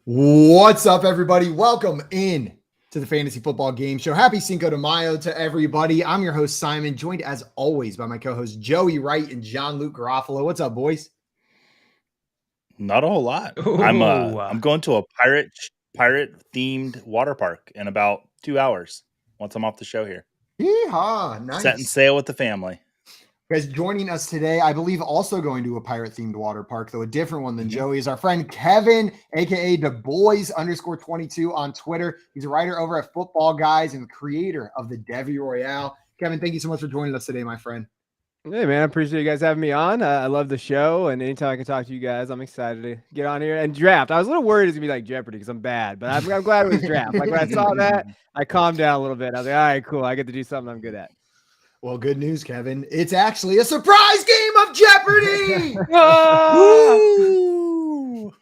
What's up, everybody? Welcome in to the Fantasy Football Game Show. Happy Cinco de Mayo to everybody. I'm your host, Simon, joined as always by my co-hosts, Joey Wright and John-Luke Garofalo. What's up, boys? Not a whole lot. I'm going to a pirate themed water park in about 2 hours once I'm off the show here. Yeehaw, nice. Set and sail with the family. Guys, joining us today, I believe also going to a pirate-themed water park, though a different one than Joey, is our friend Kevin, a.k.a. DuBois_22 on Twitter. He's a writer over at Football Guys and the creator of the Devy Royale. Kevin, thank you so much for joining us today, my friend. Hey, man, I appreciate you guys having me on. I love the show, and anytime I can talk to you guys, I'm excited to get on here. And draft, I was a little worried it's going to be like Jeopardy because I'm bad, but I'm glad it was draft. Like when I saw that, I calmed down a little bit. I was like, all right, cool. I get to do something I'm good at. Well, good news, Kevin. It's actually a surprise game of Jeopardy!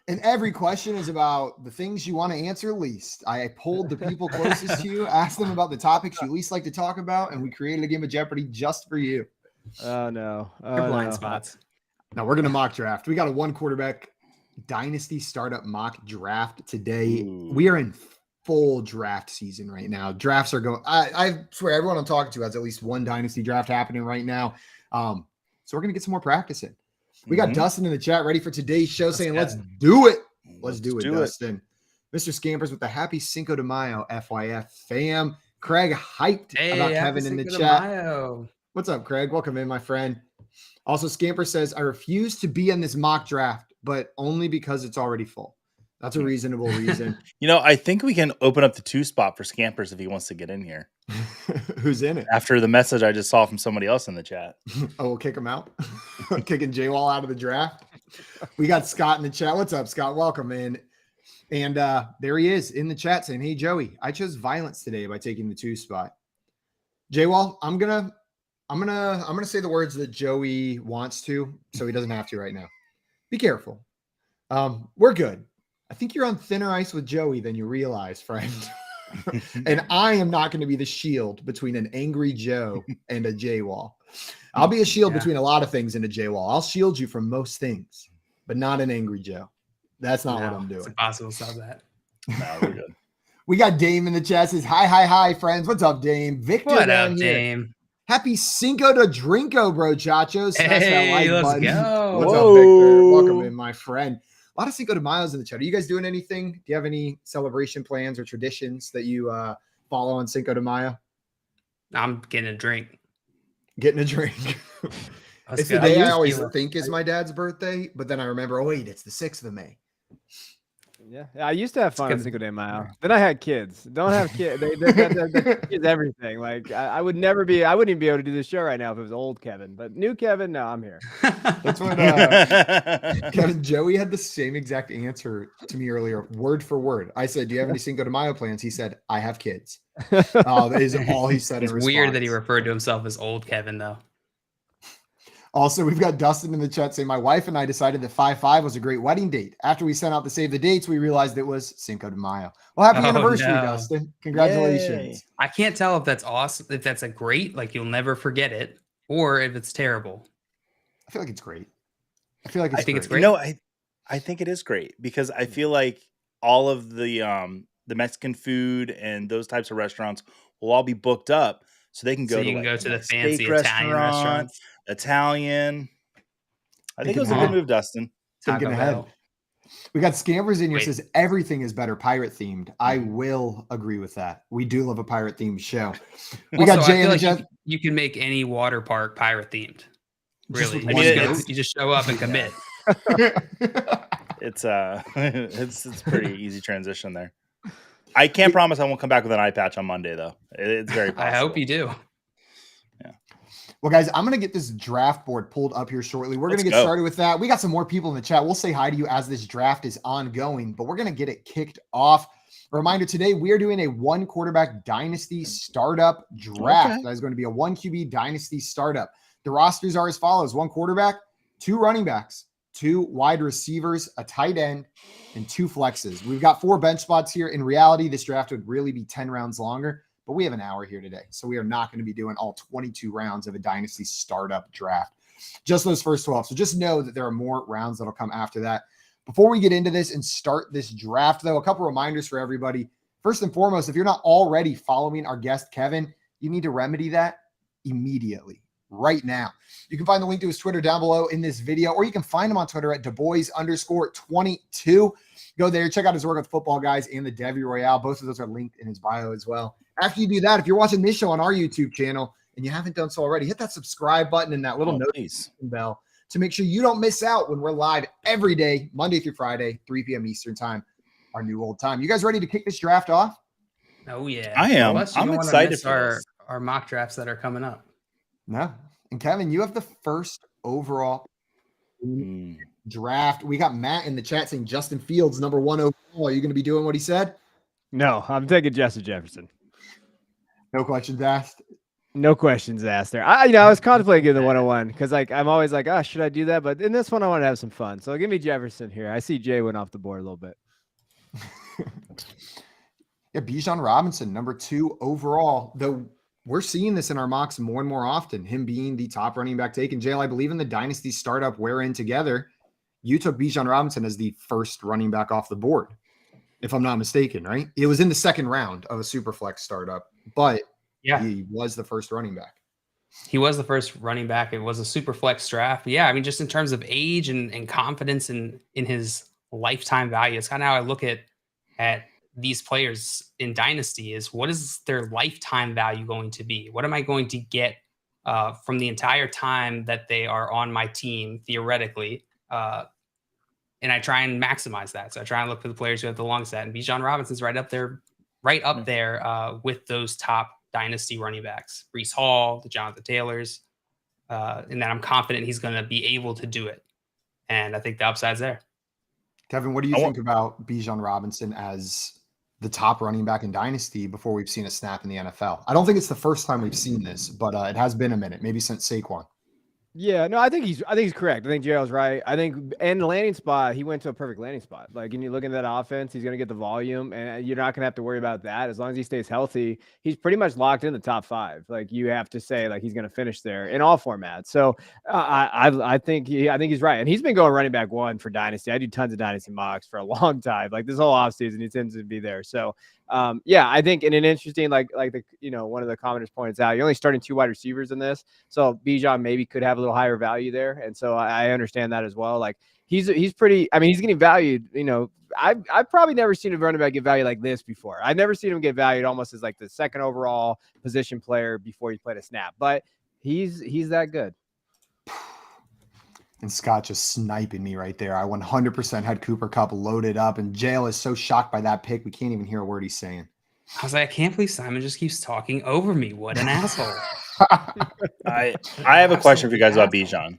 And every question is about the things you want to answer least. I pulled the people closest to you, asked them about the topics you least like to talk about, and we created a game of Jeopardy just for you. Oh, no. Blind spots. Now, we're going to mock draft. We got a one quarterback Dynasty Startup mock draft today. We are in full draft season right now. Drafts are going. I swear everyone I'm talking to has at least one Dynasty draft happening right now. So we're going to get some more practice in. We got Dustin in the chat ready for today's show saying, let's do it. Let's do it, Dustin. Mr. Scampers with the happy Cinco de Mayo, FYF fam. Craig hyped about Kevin in the chat. What's up, Craig? Welcome in, my friend. Also, Scamper says, I refuse to be in this mock draft, but only because it's already full. That's a reasonable reason. I think we can open up the 2 spot for Scampers if he wants to get in here. Who's in it? After the message I just saw from somebody else in the chat. Oh, we'll kick him out. Kicking J-Wall out of the draft. We got Scott in the chat. What's up, Scott? Welcome in. And there he is in the chat saying, hey, Joey, I chose violence today by taking the 2 spot. J-Wall, I'm gonna say the words that Joey wants to, so he doesn't have to right now. Be careful. We're good. I think you're on thinner ice with Joey than you realize, friend. And I am not going to be the shield between an angry Joe and a J-Wall. I'll be a shield between a lot of things and a J-Wall. I'll shield you from most things, but not an angry Joe. That's not what I'm doing. It's impossible to solve that. No, we're good. We got Dame in the chat. Says, hi, friends. What's up, Dame? Victor What down up, here. Dame? Happy Cinco de Drinko, bro, Chachos. Smash that like let's button. go. What's up, Victor? Welcome in, my friend. A lot of Cinco de Mayos in the chat. Are you guys doing anything? Do you have any celebration plans or traditions that you follow on Cinco de Mayo? I'm getting a drink. Getting a drink. It's the day I always think is my dad's birthday, but then I remember, oh, wait, it's the 6th of May. Yeah, I used to have fun on Cinco de Mayo. Then I had kids. Don't have kids. They're kids everything. Like I wouldn't even be able to do this show right now if it was old Kevin. But new Kevin, no, I'm here. That's what Kevin, Joey had the same exact answer to me earlier, word for word. I said, do you have any Cinco de Mayo plans? He said, I have kids. That is all he said. It's weird that he referred to himself as old Kevin, though. Also, we've got Dustin in the chat saying, my wife and I decided that 5-5 was a great wedding date. After we sent out the save the dates, we realized it was Cinco de Mayo. Well, happy anniversary, Dustin. Congratulations. Yay. I can't tell if that's awesome, if that's a great, like you'll never forget it, or if it's terrible. I feel like it's great. I think it's great. I think it is great because I feel like all of the Mexican food and those types of restaurants will all be booked up. So they can go to the fancy Italian restaurants. Italian. I think it was a good move, Dustin. Thinking ahead. We got Scampers in here says everything is better pirate themed. I will agree with that. We do love a pirate themed show. We got Jay in the chat. You can make any water park pirate themed. Really, you just show up and commit. It's pretty easy transition there. I can't promise I won't come back with an eye patch on Monday, though. It's very possible. I hope you do. Yeah. Well, guys, I'm going to get this draft board pulled up here shortly. We're going to get started with that. We got some more people in the chat. We'll say hi to you as this draft is ongoing, but we're going to get it kicked off. A reminder, today we are doing a 1 quarterback Dynasty Startup draft. Okay. That is going to be a 1 QB Dynasty Startup. The rosters are as follows: 1 quarterback, 2 running backs, 2 wide receivers, a tight end, and 2 flexes. We've got 4 bench spots here. In reality, this draft would really be 10 rounds longer, but we have an hour here today. So we are not going to be doing all 22 rounds of a Dynasty Startup draft, just those first 12. So just know that there are more rounds that'll come after that. Before we get into this and start this draft, though, a couple reminders for everybody. First and foremost, if you're not already following our guest, Kevin, you need to remedy that immediately, right now. You can find the link to his Twitter down below in this video, or you can find him on Twitter at DuBois_22. Go there, check out his work with Football Guys and the Devy Royale. Both of those are linked in his bio as well. After you do that, if you're watching this show on our YouTube channel and you haven't done so already, hit that subscribe button and that little notification bell to make sure you don't miss out when we're live every day, Monday through Friday, 3 p.m. Eastern time, our new old time. You guys ready to kick this draft off? Oh, yeah. I am. Unless you I'm don't wanna excited miss for our mock drafts that are coming up. No. And Kevin, you have the first overall draft. We got Matt in the chat saying Justin Fields, number 1 overall. Are you going to be doing what he said? No, I'm taking Justin Jefferson. No questions asked. No questions asked there. I was contemplating getting the 101 because I'm always like, oh, should I do that? But in this one, I want to have some fun. So give me Jefferson here. I see Jay went off the board a little bit. Yeah, Bijan Robinson, number 2 overall. Though we're seeing this in our mocks more and more often, him being the top running back taken. Jay, I believe in the Dynasty Startup we're in together, you took Bijan Robinson as the first running back off the board, if I'm not mistaken, right? It was in the second round of a Superflex startup, but yeah, he was the first running back. He was the first running back. It was a super flex draft. But yeah, I mean, just in terms of age and confidence in his lifetime value, it's kind of how I look at these players in Dynasty is what is their lifetime value going to be? What am I going to get from the entire time that they are on my team, theoretically? And I try and maximize that. So I try and look for the players who have the longest set. And Bijan Robinson's right up there with those top Dynasty running backs, Breece Hall, the Jonathan Taylors, and that I'm confident he's going to be able to do it. And I think the upside's there. Kevin, what do you think about Bijan Robinson as the top running back in Dynasty before we've seen a snap in the NFL? I don't think it's the first time we've seen this, but it has been a minute, maybe since Saquon. Yeah, no, I think he's correct. I think Gerald's right. I think, and the landing spot, he went to a perfect landing spot. Like, when you look at that offense, he's going to get the volume, and you're not going to have to worry about that as long as he stays healthy. He's pretty much locked in the top 5. Like, you have to say, like, he's going to finish there in all formats. So I think he's right, and he's been going running back 1 for Dynasty. I do tons of Dynasty mocks for a long time. Like, this whole offseason, he tends to be there. So yeah, I think in an interesting, like the, one of the commenters points out, you're only starting 2 wide receivers in this. So Bijan maybe could have a little higher value there. And so I understand that as well. Like he's pretty, I mean, he's getting valued, I've probably never seen a running back get valued like this before. I've never seen him get valued almost as like the 2nd overall position player before he played a snap, but he's that good. And Scott just sniping me right there. I 100% had Cooper Kupp loaded up, and Jail is so shocked by that pick, we can't even hear a word he's saying. I was like, I can't believe Simon just keeps talking over me. What an asshole. I have a question for you guys about Bijan.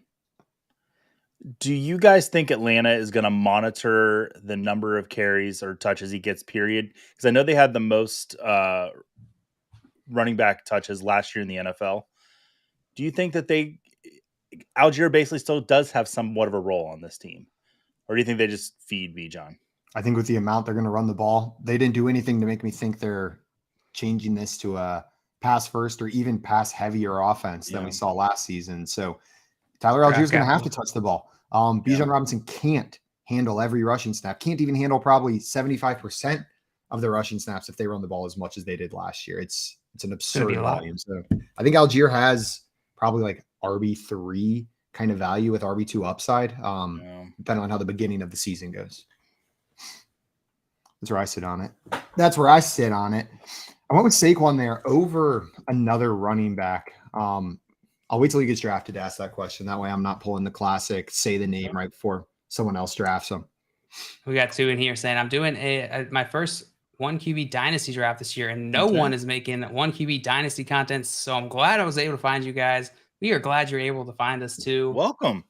Do you guys think Atlanta is going to monitor the number of carries or touches he gets, period? Because I know they had the most running back touches last year in the NFL. Do you think that Algier basically still does have somewhat of a role on this team? Or do you think they just feed Bijan? I think with the amount they're going to run the ball, they didn't do anything to make me think they're changing this to a pass first or even pass heavier offense than we saw last season. So Tyler Algier is going to have to touch the ball. Bijan Robinson can't handle every rushing snap, can't even handle probably 75% of the rushing snaps if they run the ball as much as they did last year. It's an absurd volume. So I think Algier has probably like RB3 kind of value with RB2 upside, depending on how the beginning of the season goes. That's where I sit on it. I went with Saquon there over another running back. I'll wait till he gets drafted to ask that question. That way I'm not pulling the classic, say the name right before someone else drafts him. We got 2 in here saying, I'm doing my first 1 QB Dynasty draft this year, and no one is making 1 QB Dynasty content, so I'm glad I was able to find you guys. We are glad you're able to find us too. Welcome.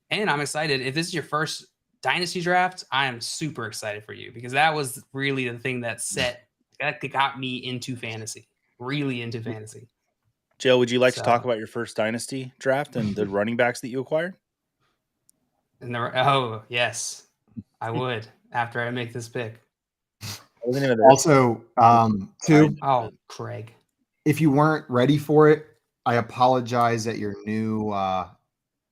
And I'm excited. If this is your first Dynasty draft, I am super excited for you because that was really the thing that got me into fantasy, really into fantasy. Joe, would you like to talk about your first Dynasty draft and the running backs that you acquired? Oh, yes, I would after I make this pick. Also, too. Oh, Craig. If you weren't ready for it, I apologize that your new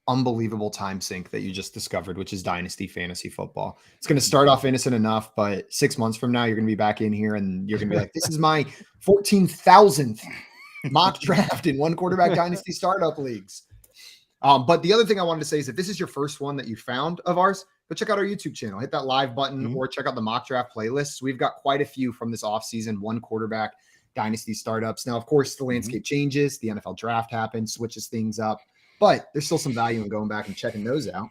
unbelievable time sink that you just discovered, which is Dynasty Fantasy Football. It's going to start off innocent enough, but 6 months from now, you're going to be back in here and you're going to be like, this is my 14,000th mock draft in one quarterback Dynasty Startup leagues. But the other thing I wanted to say is if this is your first one that you found of ours, go check out our YouTube channel, hit that live button or check out the mock draft playlists. We've got quite a few from this offseason, one quarterback Dynasty startups. Now, of course, the landscape changes. The NFL draft happens, switches things up, but there's still some value in going back and checking those out.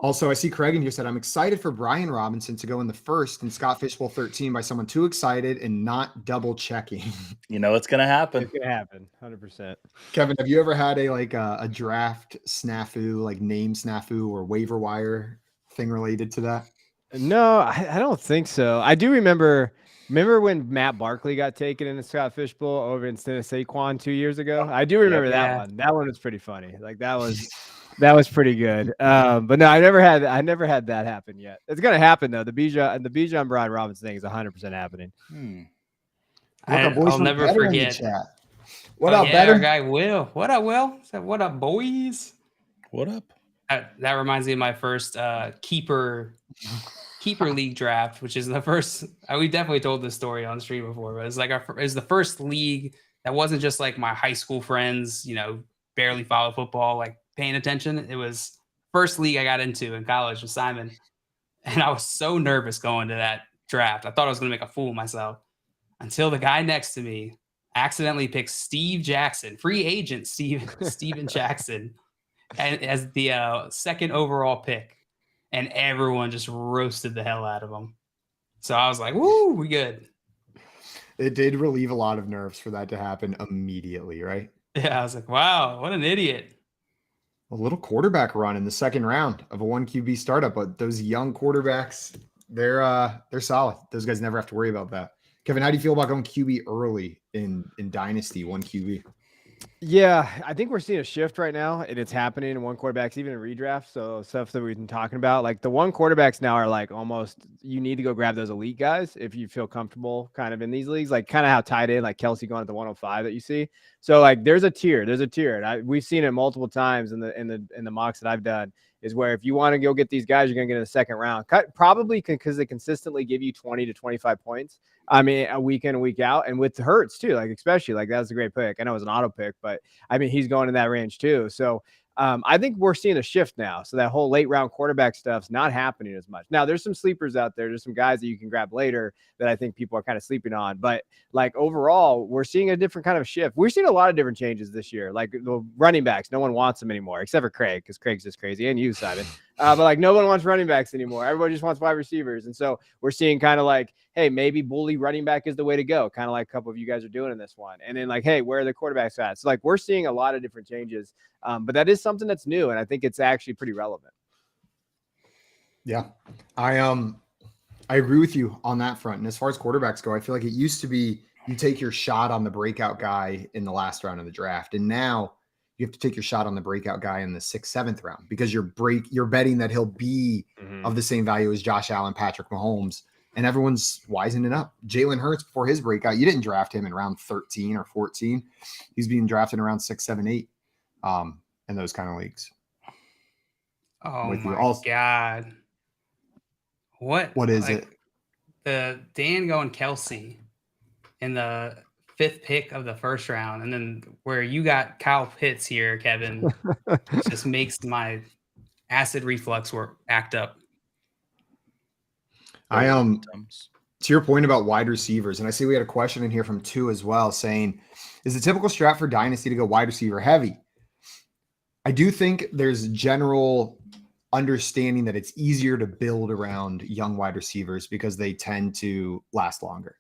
Also, I see Craig in here said, I'm excited for Brian Robinson to go in the first and Scott Fishbowl 13 by someone too excited and not double checking. You know, it's going to happen. It's going to happen. 100%. Kevin, have you ever had a draft snafu, like name snafu or waiver wire thing related to that? No, I don't think so. I do remember when Matt Barkley got taken in the Scott Fishbowl over instead of Saquon 2 years ago? I do remember that one. That one was pretty funny. Like that was pretty good. But no, I never had that happen yet. It's gonna happen though. The Bijan Brian Robinson thing is 100% happening. I'll never forget. What up, yeah, Better? Our guy Will. What up, Will? What up, boys? What up? That reminds me of my first keeper league draft, which is the first. We definitely told this story on stream before, but it's like it's the first league that wasn't just like my high school friends, barely follow football, like paying attention. It was first league I got into in college with Simon, and I was so nervous going to that draft. I thought I was going to make a fool of myself until the guy next to me accidentally picked Steve Jackson, free agent Steven Jackson, as the second overall pick. And everyone just roasted the hell out of him. So I was like, woo, we good. It did relieve a lot of nerves for that to happen immediately, right? Yeah, I was like, wow, what an idiot. A little quarterback run in the second round of a 1 QB startup, but those young quarterbacks, they're solid. Those guys never have to worry about that. Kevin, how do you feel about going QB early in Dynasty 1 QB? Yeah, I think we're seeing a shift right now, and it's happening in one quarterbacks, even in redraft. So stuff that we've been talking about, like the one quarterbacks now are like almost you need to go grab those elite guys if you feel comfortable kind of in these leagues, like kind of how tight end, like Kelsey going at the 105 that you see. So like there's a tier, and we've seen it multiple times in the mocks that I've done. Is where if you want to go get these guys, you're going to get in the second round. Probably because they consistently give you 20 to 25 points. I mean, a week in, a week out. And with Hurts, too, like especially, like that's a great pick. I know it was an auto pick, but I mean, he's going in that range, too. So I think we're seeing a shift now. So that whole late round quarterback stuff's not happening as much. Now, there's some sleepers out there. There's some guys that you can grab later that I think people are kind of sleeping on. But like overall, we're seeing a different kind of shift. We're seeing a lot of different changes this year. Like the running backs, no one wants them anymore, except for Craig, because Craig's just crazy, and you, Simon. But like no one wants running backs anymore. Everybody just wants wide receivers. And so we're seeing kind of like, hey, maybe bully running back is the way to go, kind of like a couple of you guys are doing in this one. And then like, hey, where are the quarterbacks at? So like we're seeing a lot of different changes. But that is something that's new, and I think it's actually pretty relevant. Yeah, I agree with you on that front. And as far as quarterbacks go, I feel like it used to be you take your shot on the breakout guy in the last round of the draft, and now you have to take your shot on the breakout guy in the 6th, 7th round because you're betting that he'll be of the same value as Josh Allen, Patrick Mahomes, and everyone's wisening up. Jalen Hurts before his breakout, you didn't draft him in round 13 or 14. He's being drafted around 6, 7, 8. In those kind of leagues. Oh my God. What is it? The Dan going Kelsey in the 5th pick of the first round, and then where you got Kyle Pitts here, Kevin, just makes my acid reflux act up. To your point about wide receivers, and I see we had a question in here from 2 as well saying, is the typical strat for Dynasty to go wide receiver heavy? I do think there's general understanding that it's easier to build around young wide receivers because they tend to last longer.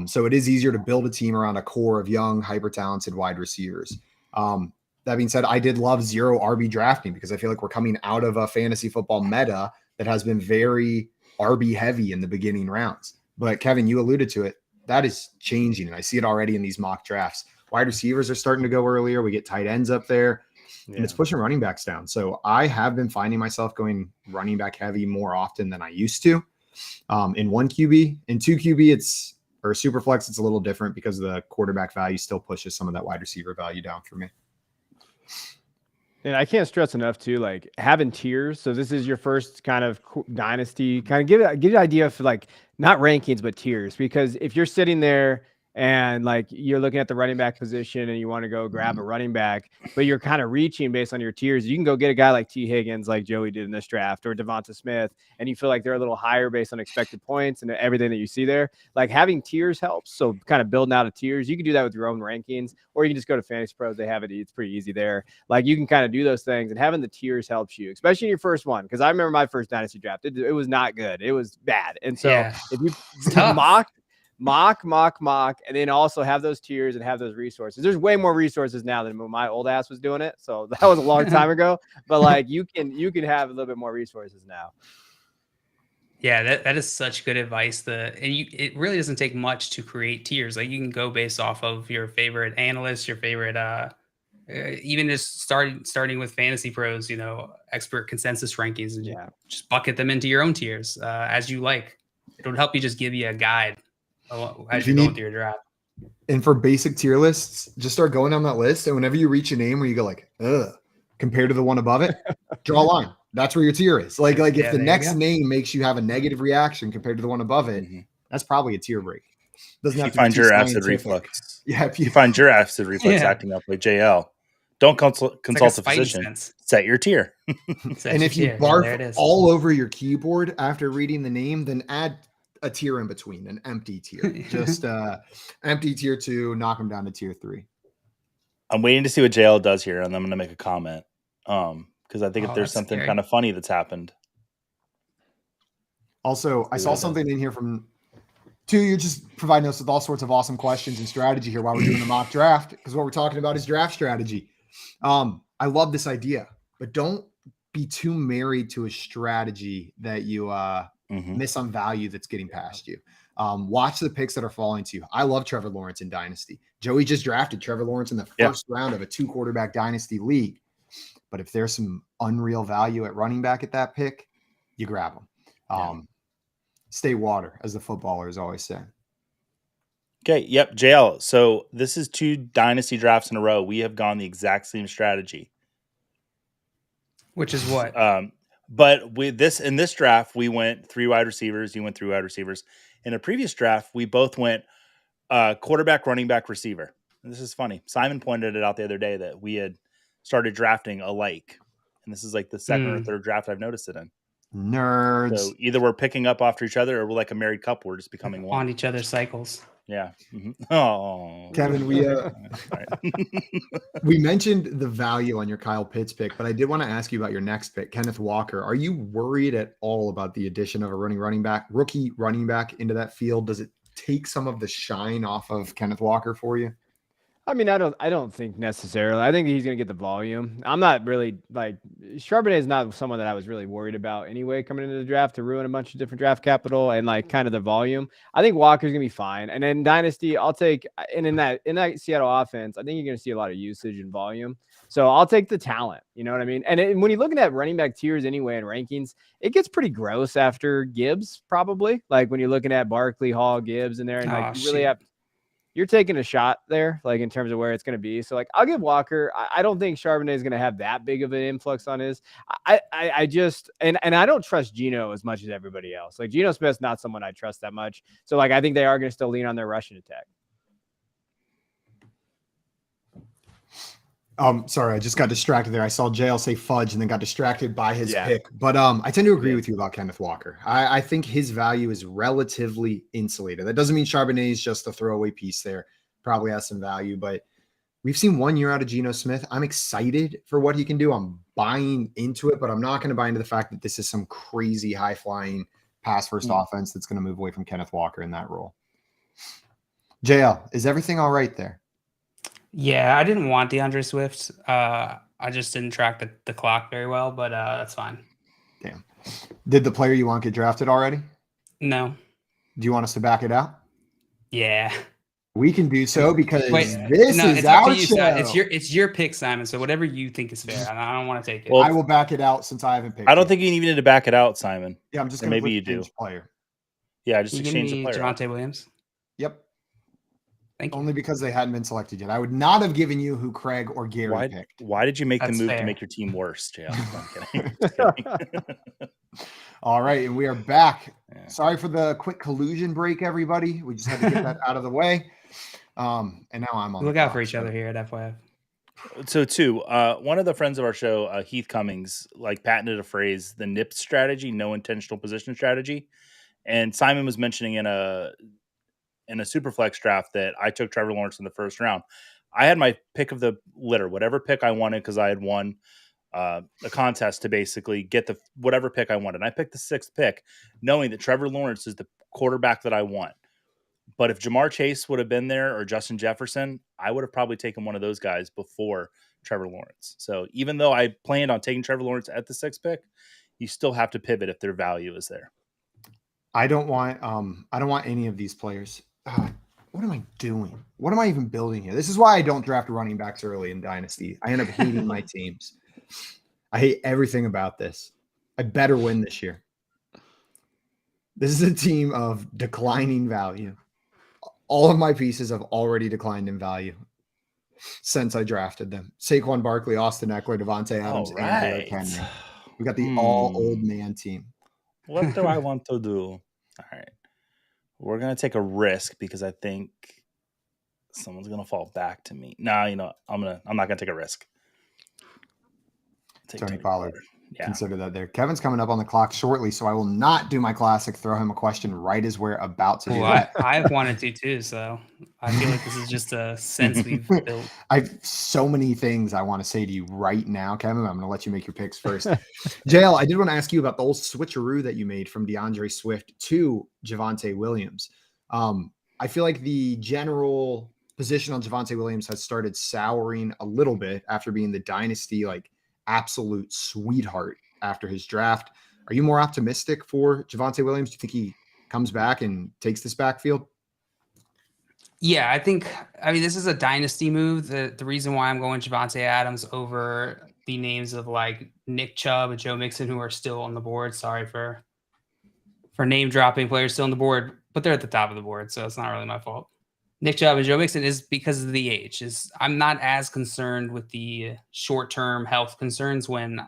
So it is easier to build a team around a core of young, hyper-talented wide receivers. That being said, I did love 0 RB drafting because I feel like we're coming out of a fantasy football meta that has been very RB heavy in the beginning rounds. But Kevin, you alluded to it. That is changing, and I see it already in these mock drafts. Wide receivers are starting to go earlier. We get tight ends up there. And it's pushing running backs down. So I have been finding myself going running back heavy more often than I used to. In 1 QB, in 2 QB, or super flex, it's a little different because the quarterback value still pushes some of that wide receiver value down for me. And I can't stress enough too, like having tiers. So this is your first kind of dynasty, kind of give you an idea of like not rankings, but tiers. Because if you're sitting there and like you're looking at the running back position and you want to go grab a running back, but you're kind of reaching based on your tiers, you can go get a guy like T. Higgins, like Joey did in this draft, or Devonta Smith, and you feel like they're a little higher based on expected points and everything that you see there. Like having tiers helps. So kind of building out of tiers, you can do that with your own rankings, or you can just go to Fantasy Pros. They have it. It's pretty easy there. Like you can kind of do those things, and having the tiers helps you, especially in your first one. Because I remember my first dynasty draft, it was not good. It was bad. And so if you mock, and then also have those tiers and have those resources. There's way more resources now than when my old ass was doing it. So that was a long time ago. But like you can have a little bit more resources now. Yeah, that is such good advice. It really doesn't take much to create tiers. Like you can go based off of your favorite analysts, your favorite even just starting with Fantasy Pros, expert consensus rankings, and just bucket them into your own tiers as you like. It'll help you just give you a guide as you're going through your draft. And for basic tier lists, just start going down that list. And whenever you reach a name where you go like, ugh, compared to the one above it, draw a line. That's where your tier is. Like if the next name makes you have a negative reaction compared to the one above it, that's probably a tier break. Doesn't have to find your acid reflux. Yeah, if you find your acid reflux acting up like JL, don't consult a physician. Set your tier. And if you barf all over your keyboard after reading the name, then add a tier in between, an empty tier. Just empty tier 2, knock them down to tier 3. I'm waiting to see what JL does here, and I'm going to make a comment. Because I think if there's something kind of funny that's happened. Also, I saw something in here from you're just providing us with all sorts of awesome questions and strategy here while we're doing the mock draft, because what we're talking about is draft strategy. I love this idea, but don't be too married to a strategy that you miss on value that's getting past you. Watch the picks that are falling to you. I love Trevor Lawrence in Dynasty. Joey just drafted Trevor Lawrence in the first round of a 2-quarterback Dynasty league. But if there's some unreal value at running back at that pick, you grab them. Stay water, as the footballers always say. Okay, yep, JL. So this is 2 Dynasty drafts in a row. We have gone the exact same strategy. Which is what? But with in this draft, we went 3 wide receivers. You went 3 wide receivers. In a previous draft, we both went quarterback, running back, receiver. And this is funny. Simon pointed it out the other day that we had started drafting alike. And this is like the second or third draft I've noticed it in. Nerds. So either we're picking up after each other or we're like a married couple. We're just becoming one. On each other's cycles. Yeah. Oh, Kevin, we mentioned the value on your Kyle Pitts pick, but I did want to ask you about your next pick, Kenneth Walker. Are you worried at all about the addition of a rookie running back into that field? Does it take some of the shine off of Kenneth Walker for you? I mean, I don't think necessarily. I think he's going to get the volume. I'm not really like Charbonnet is not someone that I was really worried about anyway coming into the draft to ruin a bunch of different draft capital and like kind of the volume. I think Walker's going to be fine. And then Dynasty, I'll take in that Seattle offense, I think you're going to see a lot of usage and volume. So I'll take the talent. You know what I mean? And when you're looking at running back tiers anyway and rankings, it gets pretty gross after Gibbs probably. Like when you're looking at Barkley, Hall, Gibbs in there, and you really have. You're taking a shot there, like in terms of where it's going to be. So, like, I'll give Walker. I don't think Charbonnet is going to have that big of an influx on his. I just and I don't trust Geno as much as everybody else. Like Geno Smith's not someone I trust that much. So, like, I think they are going to still lean on their rushing attack. Sorry, I just got distracted there. I saw JL say fudge and then got distracted by his pick. But I tend to agree with you about Kenneth Walker. I think his value is relatively insulated. That doesn't mean Charbonnet is just a throwaway piece there. Probably has some value, but we've seen 1 year out of Geno Smith. I'm excited for what he can do. I'm buying into it, but I'm not going to buy into the fact that this is some crazy high-flying pass-first offense that's going to move away from Kenneth Walker in that role. JL, is everything all right there? Yeah, I didn't want DeAndre Swift. I just didn't track the clock very well, but that's fine. Damn. Did the player you want get drafted already? No. Do you want us to back it out? Yeah. We can do so because it's our show. It's your pick, Simon. So whatever you think is fair. I don't want to take it. Well, I will back it out since I haven't picked. I don't think you even need to back it out, Simon. Yeah, I'm just going to maybe you do. Player. Yeah, just exchange the player. Javonte Williams. Yep. Thank you. Only because they hadn't been selected yet. I would not have given you who Craig or Gary picked. Why did you make That's the move fair. to make your team worse, JL? No, I'm kidding. Just kidding. All right, and we are back. Yeah. Sorry for the quick collusion break, everybody. We just had to get that out of the way. And now I'm on. Look out for each other here at FYF. So too, one of the friends of our show, Heath Cummings, like patented a phrase, the NIP strategy, no intentional position strategy. And Simon was mentioning in a Superflex draft that I took Trevor Lawrence in the first round. I had my pick of the litter, whatever pick I wanted, because I had won a contest to basically get the whatever pick I wanted. And I picked the 6th pick, knowing that Trevor Lawrence is the quarterback that I want. But if Jamar Chase would have been there or Justin Jefferson, I would have probably taken one of those guys before Trevor Lawrence. So even though I planned on taking Trevor Lawrence at the 6th pick, you still have to pivot if their value is there. I don't want any of these players. What am I doing? What am I even building here? This is why I don't draft running backs early in Dynasty. I end up hating my teams. I hate everything about this. I better win this year. This is a team of declining value. All of my pieces have already declined in value since I drafted them. Saquon Barkley, Austin Eckler, Devontae Adams, and Derrick Henry. We got the all old man team. What do I want to do? All right. We're going to take a risk because I think someone's going to fall back to me. No, I'm not going to take a risk. Tony Pollard. Yeah. Consider that there. Kevin's coming up on the clock shortly, so I will not do my classic throw him a question right as we're about to do that. I've wanted to too, so I feel like this is just a sense we've built. I have so many things I want to say to you right now, Kevin. I'm going to let you make your picks first. JL, I did want to ask you about the old switcheroo that you made from DeAndre Swift to Javonte Williams. I feel like the general position on Javonte Williams has started souring a little bit after being the dynasty absolute sweetheart after his draft. Are you more optimistic for Javonte Williams? Do you think he comes back and takes this backfield? Yeah, I mean, this is a dynasty move. The reason why I'm going Javonte Adams over the names of like Nick Chubb and Joe Mixon, who are still on the board. Sorry for name dropping players still on the board, but they're at the top of the board, so it's not really my fault. Nick Chubb and Joe Mixon is because of the age. I'm not as concerned with the short-term health concerns when,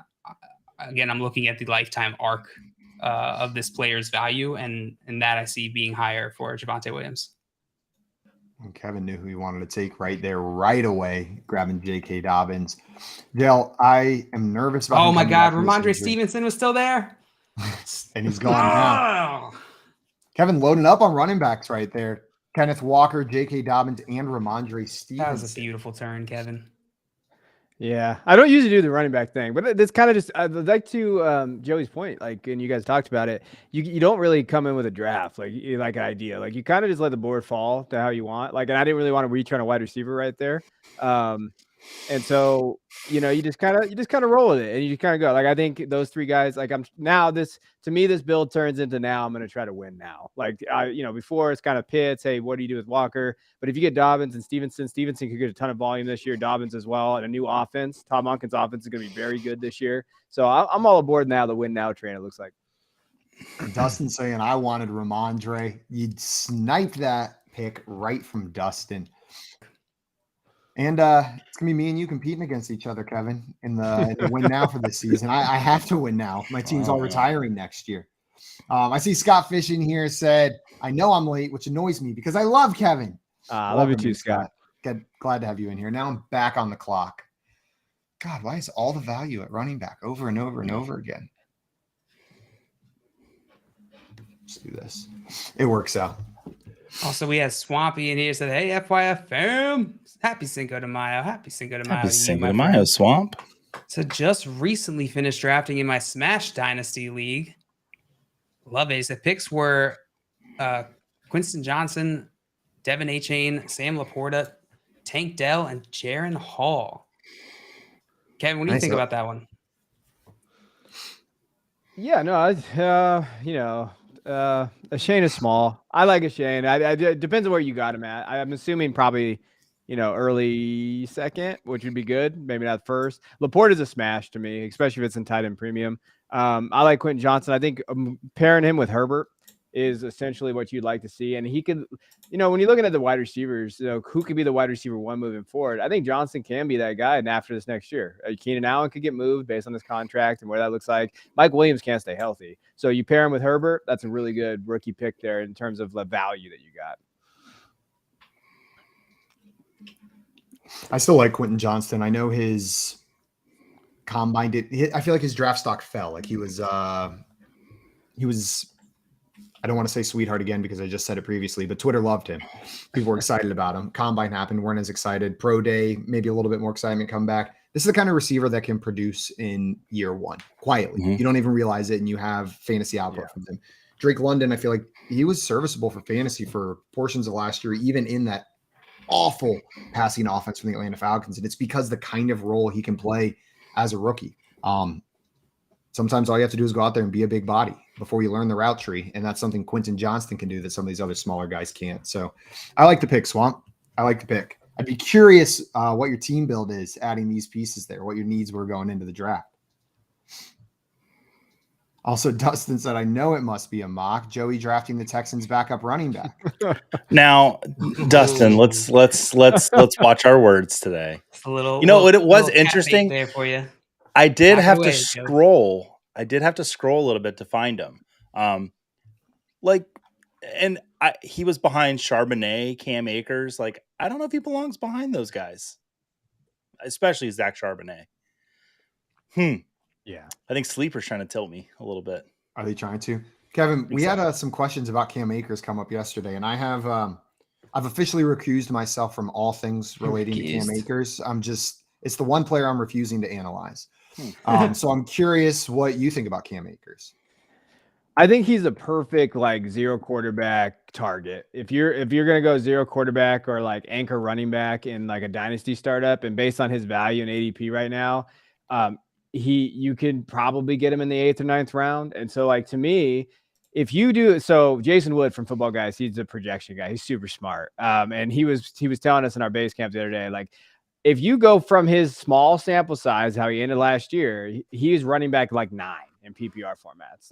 again, I'm looking at the lifetime arc of this player's value, and that I see being higher for Javonte Williams. And Kevin knew who he wanted to take right there, right away, grabbing J.K. Dobbins. Dale, I am nervous about. Oh my God, Ramondre Stevenson was still there, and he's gone now. Kevin loading up on running backs right there. Kenneth Walker, J.K. Dobbins, and Ramondre Stevenson. That was a beautiful turn, Kevin. Yeah, I don't usually do the running back thing, but it's kind of just I'd like to Joey's point, and you guys talked about it. You don't really come in with a draft like an idea, you kind of just let the board fall to how you want. And I didn't really want to reach on a wide receiver right there, and so you just kind of roll with it, and you kind of go. I think those 3 guys. To me, this build turns into now I'm going to try to win now. Before it's kind of Pitts. Hey, what do you do with Walker? But if you get Dobbins and Stevenson could get a ton of volume this year. Dobbins as well, and a new offense. Tom Monken's offense is going to be very good this year. So I'm all aboard now. The win now train. It looks like. Dustin saying I wanted Ramondre. You'd snipe that pick right from Dustin. And it's gonna be me and you competing against each other, Kevin, in the win now for this season. I have to win now. My team's all retiring next year. I see Scott Fishing here said, I know I'm late, which annoys me because I love Kevin. I love you too, Scott. Glad to have you in here. Now I'm back on the clock. God, why is all the value at running back over and over and over again? Let's do this. It works out. Also, we had Swampy in here said, hey, FYF fam. Happy Cinco de Mayo. Happy Cinco de Mayo. Happy Cinco de Mayo, Swamp. So just recently finished drafting in my Smash Dynasty League. Love it. The picks were Quinston Johnson, Devin Achane, Sam Laporta, Tank Dell, and Jaron Hall. Kevin, what do you think about that one? Yeah, no, Achane is small. I like Achane. It depends on where you got him at. I'm assuming probably, early second, which would be good. Maybe not first. Laporte is a smash to me, especially if it's in tight end premium. I like Quentin Johnson. I think pairing him with Herbert is essentially what you'd like to see. And he could, when you're looking at the wide receivers, who could be the wide receiver one moving forward? I think Johnson can be that guy. And after this next year, Keenan Allen could get moved based on this contract and where that looks like. Mike Williams can't stay healthy. So you pair him with Herbert. That's a really good rookie pick there in terms of the value that you got. I still like Quentin Johnston. I know his combine I feel like his draft stock fell. Like he was, I don't want to say sweetheart again because I just said it previously, but Twitter loved him. People were excited about him. Combine happened, weren't as excited. Pro day, maybe a little bit more excitement come back. This is the kind of receiver that can produce in year one quietly. You don't even realize it, and you have fantasy output from him. Drake London, I feel like he was serviceable for fantasy for portions of last year, even in that awful passing offense from the Atlanta Falcons. And it's because the kind of role he can play as a rookie. Sometimes all you have to do is go out there and be a big body before you learn the route tree. And that's something Quentin Johnston can do that some of these other smaller guys can't. So I like the pick, Swamp. I like the pick. I'd be curious what your team build is adding these pieces there, what your needs were going into the draft. Also, Dustin said, I know it must be a mock. Joey drafting the Texans backup running back. Now, Dustin, let's watch our words today. It's a little, it was interesting there for you. I did Back have away, to Joey. scroll. I did have to scroll a little bit to find him. He was behind Charbonnet, Cam Akers. Like, I don't know if he belongs behind those guys, especially Zach Charbonnet. Yeah. I think Sleeper's trying to tilt me a little bit. Are they trying to? Kevin, we had some questions about Cam Akers come up yesterday, and I have I've officially recused myself from all things relating to Cam Akers. It's the one player I'm refusing to analyze. So I'm curious what you think about Cam Akers. I think he's a perfect zero quarterback target. If you're gonna go zero quarterback or anchor running back in a dynasty startup, and based on his value in ADP right now, you can probably get him in the 8th or 9th round. And so to me, if you do, so Jason Wood from Football Guys, he's a projection guy. He's super smart. And he was telling us in our base camp the other day, if you go from his small sample size, how he ended last year, he was running back 9 in PPR formats,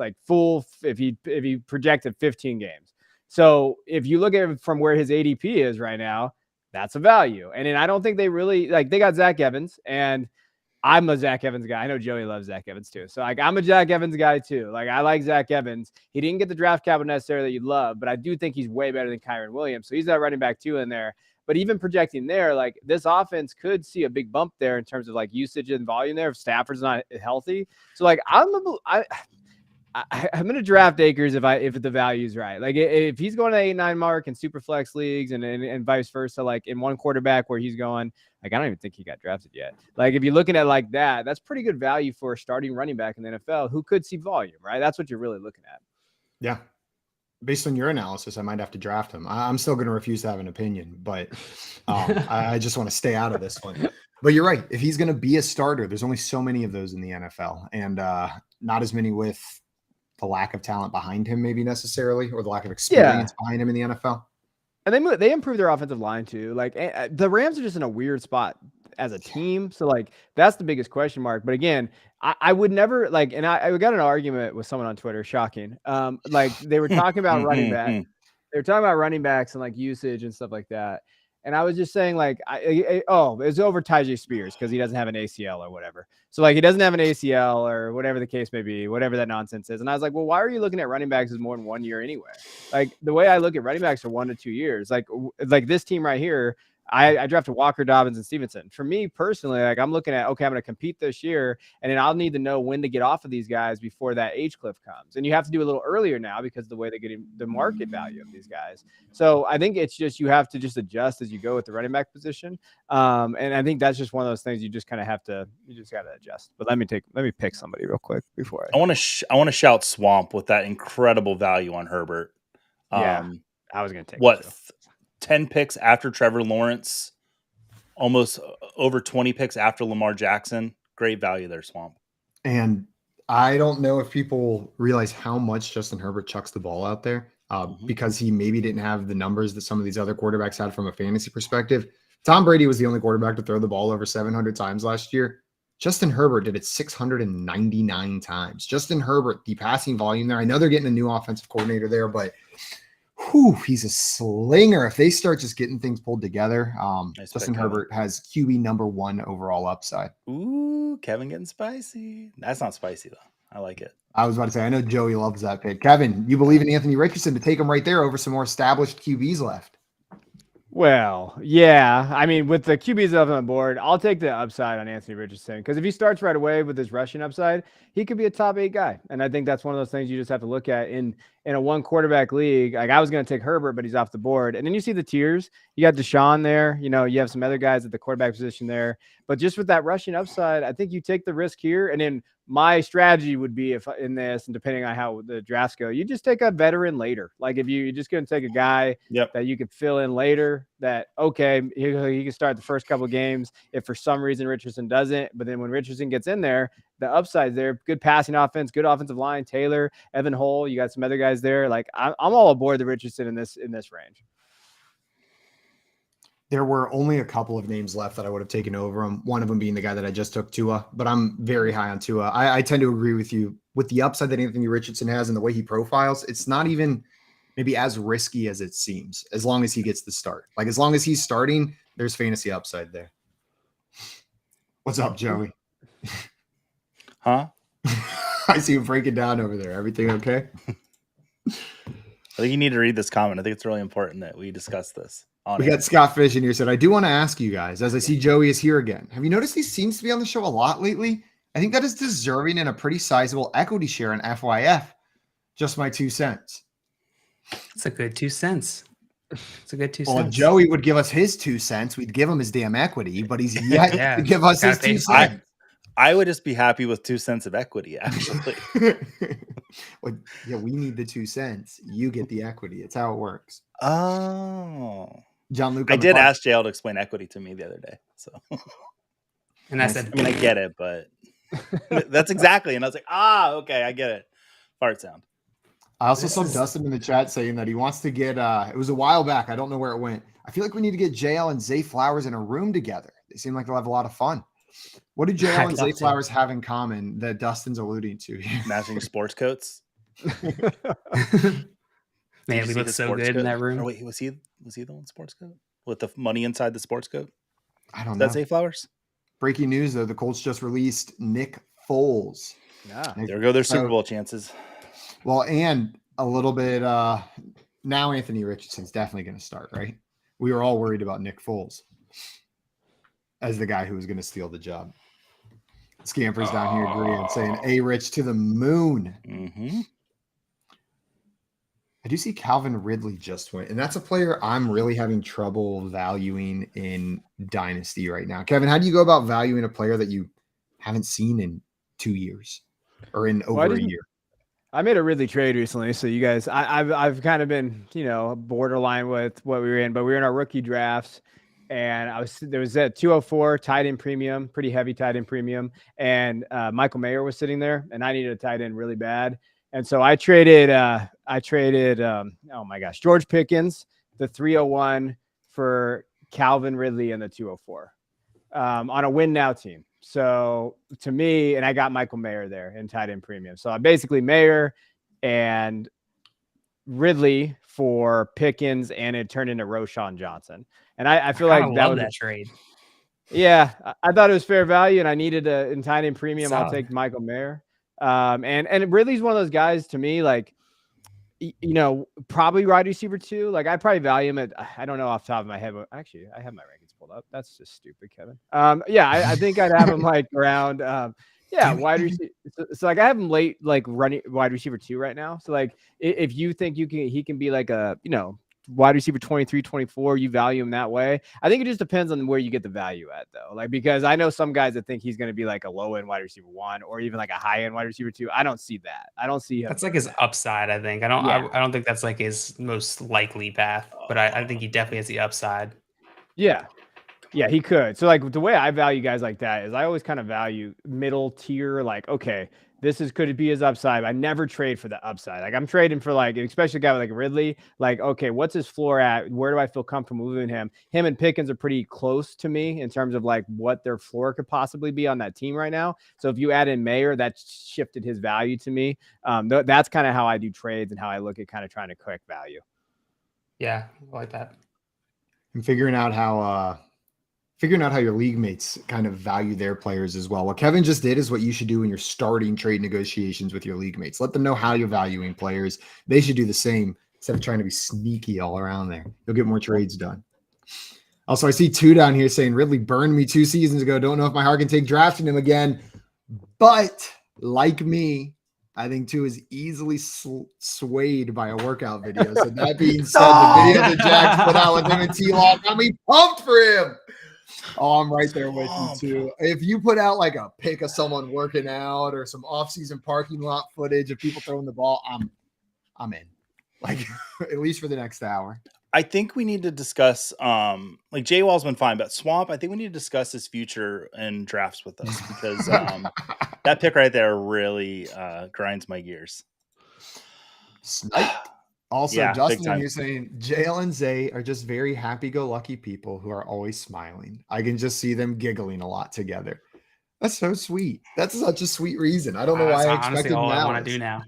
if he projected 15 games. So if you look at it from where his ADP is right now, that's a value. And then I don't think they really they got Zach Evans, and I'm a Zach Evans guy. I know Joey loves Zach Evans too. So I'm a Zach Evans guy too. I like Zach Evans. He didn't get the draft capital necessarily that you'd love, but I do think he's way better than Kyron Williams. So he's that running back 2 in there. But even projecting there, this offense could see a big bump there in terms of usage and volume there if Stafford's not healthy. So I'm going to draft Akers if the value is right. If he's going to 8-9 mark in super flex leagues and vice versa, in one quarterback where he's going, I don't even think he got drafted yet. If you're looking at that, that's pretty good value for a starting running back in the NFL who could see volume, right? That's what you're really looking at. Yeah. Based on your analysis, I might have to draft him. I'm still going to refuse to have an opinion, but I just want to stay out of this one. But you're right. If he's going to be a starter, there's only so many of those in the NFL, and not as many with the lack of talent behind him, maybe necessarily, or the lack of experience behind him in the NFL. And they improved their offensive line too. The Rams are just in a weird spot as a team. So that's the biggest question mark. But again, I would never and I got an argument with someone on Twitter, shocking. They were talking about running back. They were talking about running backs and usage and stuff like that. And I was just saying it was over Tyjae Spears because he doesn't have an ACL or whatever. So he doesn't have an ACL or whatever the case may be, whatever that nonsense is. And I was like, well, why are you looking at running backs as more than 1 year anyway? The way I look at running backs are 1 to 2 years. This team right here, I drafted Walker, Dobbins, and Stevenson. For me personally, I'm looking at, okay, I'm going to compete this year, and then I'll need to know when to get off of these guys before that age cliff comes. And you have to do a little earlier now because of the way they get the market value of these guys. So I think it's just you have to just adjust as you go with the running back position. And I think that's just one of those things you just kind of have to adjust. But let me pick somebody real quick before I want to shout Swamp with that incredible value on Herbert. I was going to take 10 picks after Trevor Lawrence, almost over 20 picks after Lamar Jackson. Great value there, Swamp. And I don't know if people realize how much Justin Herbert chucks the ball out there because he maybe didn't have the numbers that some of these other quarterbacks had from a fantasy perspective. Tom Brady was the only quarterback to throw the ball over 700 times last year. Justin Herbert did it 699 times. Justin Herbert, the passing volume there. I know they're getting a new offensive coordinator there, but he's a slinger. If they start just getting things pulled together, Nice Justin pick, Herbert has QB number 1 overall upside. Ooh, Kevin getting spicy. That's not spicy though. I like it. I was about to say, I know Joey loves that pick. Kevin, you believe in Anthony Richardson to take him right there over some more established QBs left? Well, yeah. I mean, with the QBs up on the board, I'll take the upside on Anthony Richardson because if he starts right away with his rushing upside, he could be a top 8 guy. And I think that's one of those things you just have to look at in a 1 quarterback league. Like I was going to take Herbert, but he's off the board. And then you see the tiers. You got Deshaun there. You know, you have some other guys at the quarterback position there. But just with that rushing upside, I think you take the risk here. And then my strategy would be if in this, and depending on how the drafts go, you just take a veteran later. Like if you're just going to take a guy that you could fill in later that, okay, he can start the first couple of games if for some reason Richardson doesn't. But then when Richardson gets in there, the upside's there. Good passing offense, good offensive line, Taylor, Evan Hull. You got some other guys there. Like I'm all aboard the Richardson in this range. There were only a couple of names left that I would have taken over him. One of them being the guy that I just took, Tua, but I'm very high on Tua. I tend to agree with you with the upside that Anthony Richardson has and the way he profiles. It's not even maybe as risky as it seems, as long as he gets the start. Like as long as he's starting, there's fantasy upside there. What's up, Joey? Huh? I see you breaking down over there. Everything okay? I think you need to read this comment. I think it's really important that we discuss this. We got Scott Fish in here said, I do want to ask you guys, as I see Joey is here again, have you noticed he seems to be on the show a lot lately? I think that is deserving in a pretty sizable equity share in FYF. Just my 2 cents. It's a good 2 cents. It's a good 2 Well, cents. if Joey would give us his 2 cents, we'd give him his damn equity, but he's yet to give us his 2 cents. I would just be happy with 2 cents of equity, actually. Well, yeah, we need the 2 cents. You get the equity. It's how it works. Oh. John Luke. I did ask JL to explain equity to me the other day. So, and I said, I mean, I get it, but that's exactly. And I was like, okay, I get it. Fart sound. I also saw Dustin in the chat saying that he wants to get, it was a while back. I don't know where it went. I feel like we need to get JL and Zay Flowers in a room together. They seem like they'll have a lot of fun. What do JL and Zay Flowers have in common that Dustin's alluding to here? Matching sports coats. Man, we look so good in that room. Or wait, was he the one sports coat with the money inside the sports coat? I don't know. Does that say Flowers? Breaking news though, the Colts just released Nick Foles. Yeah, there go their Super Bowl chances. Well, and a little bit now Anthony Richardson's definitely going to start, right? We were all worried about Nick Foles as the guy who was going to steal the job. Scampers down here agreeing, saying A-Rich to the moon. Mm-hmm. I do see Calvin Ridley just went, and that's a player I'm really having trouble valuing in Dynasty right now. Kevin, how do you go about valuing a player that you haven't seen in 2 years or in over a year? I made a Ridley trade recently, so you guys, I've kind of been, borderline with what we were in, but we were in our rookie drafts, and there was that 204 tight end premium, pretty heavy tight end premium, and Michael Mayer was sitting there, and I needed a tight end really bad. And so I traded, George Pickens, the 301 for Calvin Ridley and the 204 on a win now team. So to me, and I got Michael Mayer there in tight end premium. So I basically Mayer and Ridley for Pickens, and it turned into Roshan Johnson. And I feel like that was that trade. Yeah, I thought it was fair value, and I needed in tight end premium. Solid. I'll take Michael Mayer. And Ridley's one of those guys to me, like, probably wide receiver 2. Like I probably value him at, I don't know off the top of my head, but actually I have my rankings pulled up. That's just stupid, Kevin. I think I'd have him like around, wide receiver. So like I have him late, like running wide receiver 2 right now. So like if you think he can be like a, wide receiver 23, 24, you value him that way. I think it just depends on where you get the value at though. Like, because I know some guys that think he's going to be like a low end wide receiver 1 or even like a high end wide receiver 2. I don't see that. I don't see him. That's like his upside. I think I don't think that's like his most likely path, but I think he definitely has the upside. Yeah, he could. So like the way I value guys like that is I always kind of value middle tier. Like, okay, could it be his upside? I never trade for the upside. Like I'm trading for like, especially a guy like Ridley, like, okay, what's his floor at? Where do I feel comfortable moving him? Him and Pickens are pretty close to me in terms of like what their floor could possibly be on that team right now. So if you add in Mayer, that shifted his value to me. That's kind of how I do trades and how I look at kind of trying to correct value. Yeah, I like that. And figuring out how your league mates kind of value their players as well. What Kevin just did is what you should do when you're starting trade negotiations with your league mates. Let them know how you're valuing players. They should do the same instead of trying to be sneaky all around there. You'll get more trades done. Also, I see 2 down here saying Ridley burned me 2 seasons ago. Don't know if my heart can take drafting him again. But like me, I think 2 is easily swayed by a workout video. So that being said, the video that Jack's put out with him and T-Law got me pumped for him. Oh, I'm right there with you too. If you put out like a pic of someone working out or some off-season parking lot footage of people throwing the ball, I'm in. Like at least for the next hour. I think we need to discuss like Jay Wall's been fine, but Swamp, I think we need to discuss his future in drafts with us because that pick right there really grinds my gears. Snipe. Also, Yeah, Justin, you're saying JL and Zay are just very happy-go-lucky people who are always smiling. I can just see them giggling a lot together. That's so sweet. That's such a sweet reason. I don't know why I expected all malice. I want to do now.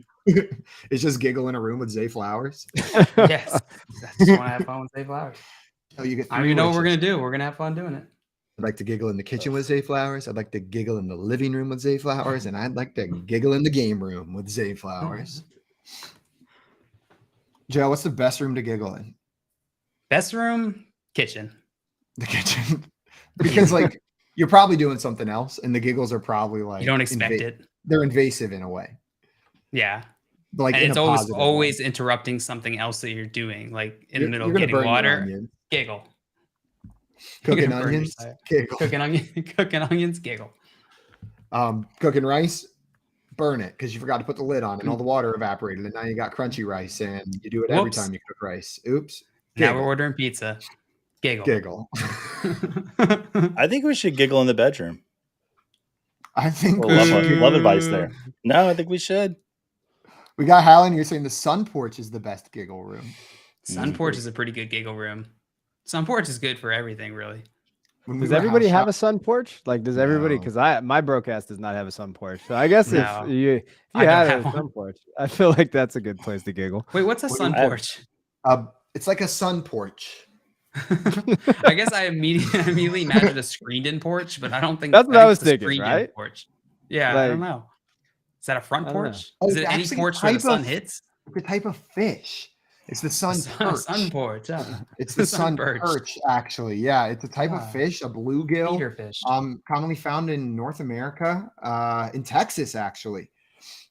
It's just giggle in a room with Zay Flowers. Yes, I just want to have fun with Zay Flowers. Oh, you get I don't even know what we're gonna do. We're gonna have fun doing it. I'd like to giggle in the kitchen with Zay Flowers. I'd like to giggle in the living room with Zay Flowers, and I'd like to giggle in the game room with Zay Flowers. Joe, what's the best room to giggle in? Best room, kitchen. The kitchen. Because like you're probably doing something else, and the giggles are probably like You don't expect it. They're invasive in a way. Yeah. But like and in it's a always positive always way. interrupting something else that you're doing, like in the middle You're of gonna getting burn your water. onions. Giggle. Cooking gonna burn onions. yourself. Giggle. Cooking onions. Giggle. Cooking rice. Burn it because you forgot to put the lid on and all the water evaporated, and now you got crunchy rice, and you do it every time you cook rice. Oops. Now we're ordering pizza. Giggle. Giggle. I think we should giggle in the bedroom. I think love advice there. No, I think we should. We got Hallen. You're saying the sun porch is the best giggle room. Sun porch is a pretty good giggle room. Sun porch is good for everything, really. Does everybody have a sun porch? Like, does everybody? Because my broadcast does not have a sun porch. So I guess if you had a sun porch, I feel like that's a good place to giggle. Wait, what's a sun porch? It's like a sun porch. I guess I immediately imagined a screened-in porch, but I don't think that's what I was thinking. Right? Porch. Yeah, like, I don't know. Is that a front porch? Oh, is it any porch where the sun hits? It's a type of fish. It's the sun perch. Sun porch. Yeah. It's the sun perch, actually. Yeah, it's a type of fish, a bluegill. Feeder fish. Commonly found in North America, in Texas, actually.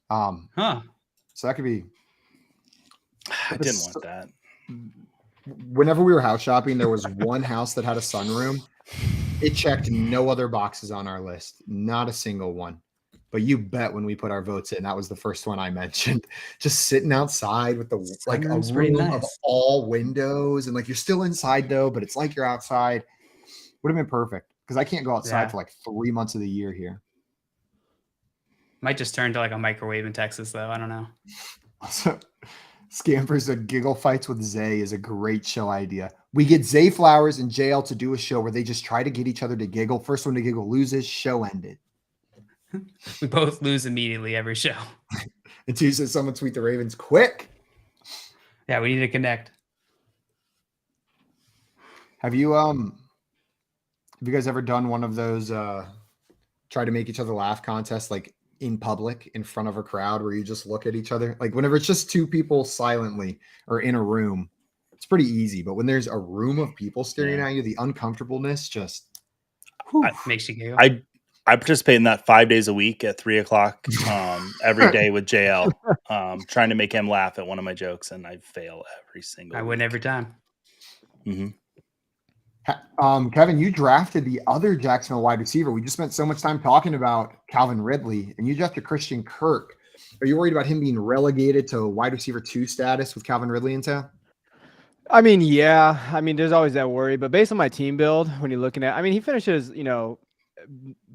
So that could be. I didn't want that. Whenever we were house shopping, there was one house that had a sunroom. It checked no other boxes on our list, not a single one. But you bet when we put our votes in, that was the first one I mentioned. Just sitting outside with the like a room of all windows, and like you're still inside though, but it's like you're outside. Would have been perfect because I can't go outside for like 3 months of the year here. Might just turn to like a microwave in Texas though. I don't know. So, Scampers said giggle fights with Zay is a great show idea. We get Zay Flowers and JL to do a show where they just try to get each other to giggle. First one to giggle loses. Show ended. We both lose immediately every show. And two says someone tweet the Ravens quick. Yeah, we need to connect. Have you guys ever done one of those try to make each other laugh contests like in public in front of a crowd where you just look at each other? Like whenever it's just two people silently or in a room, it's pretty easy. But when there's a room of people staring at you, the uncomfortableness just makes you giggle. I participate in that 5 days a week at 3:00 every day with JL, trying to make him laugh at one of my jokes, and I fail every single. I win every time. Mm-hmm. Kevin, you drafted the other Jacksonville wide receiver. We just spent so much time talking about Calvin Ridley, and you drafted Christian Kirk. Are you worried about him being relegated to wide receiver 2 status with Calvin Ridley in town? I mean, yeah. I mean, there's always that worry, but based on my team build, when you're looking at, I mean, he finishes,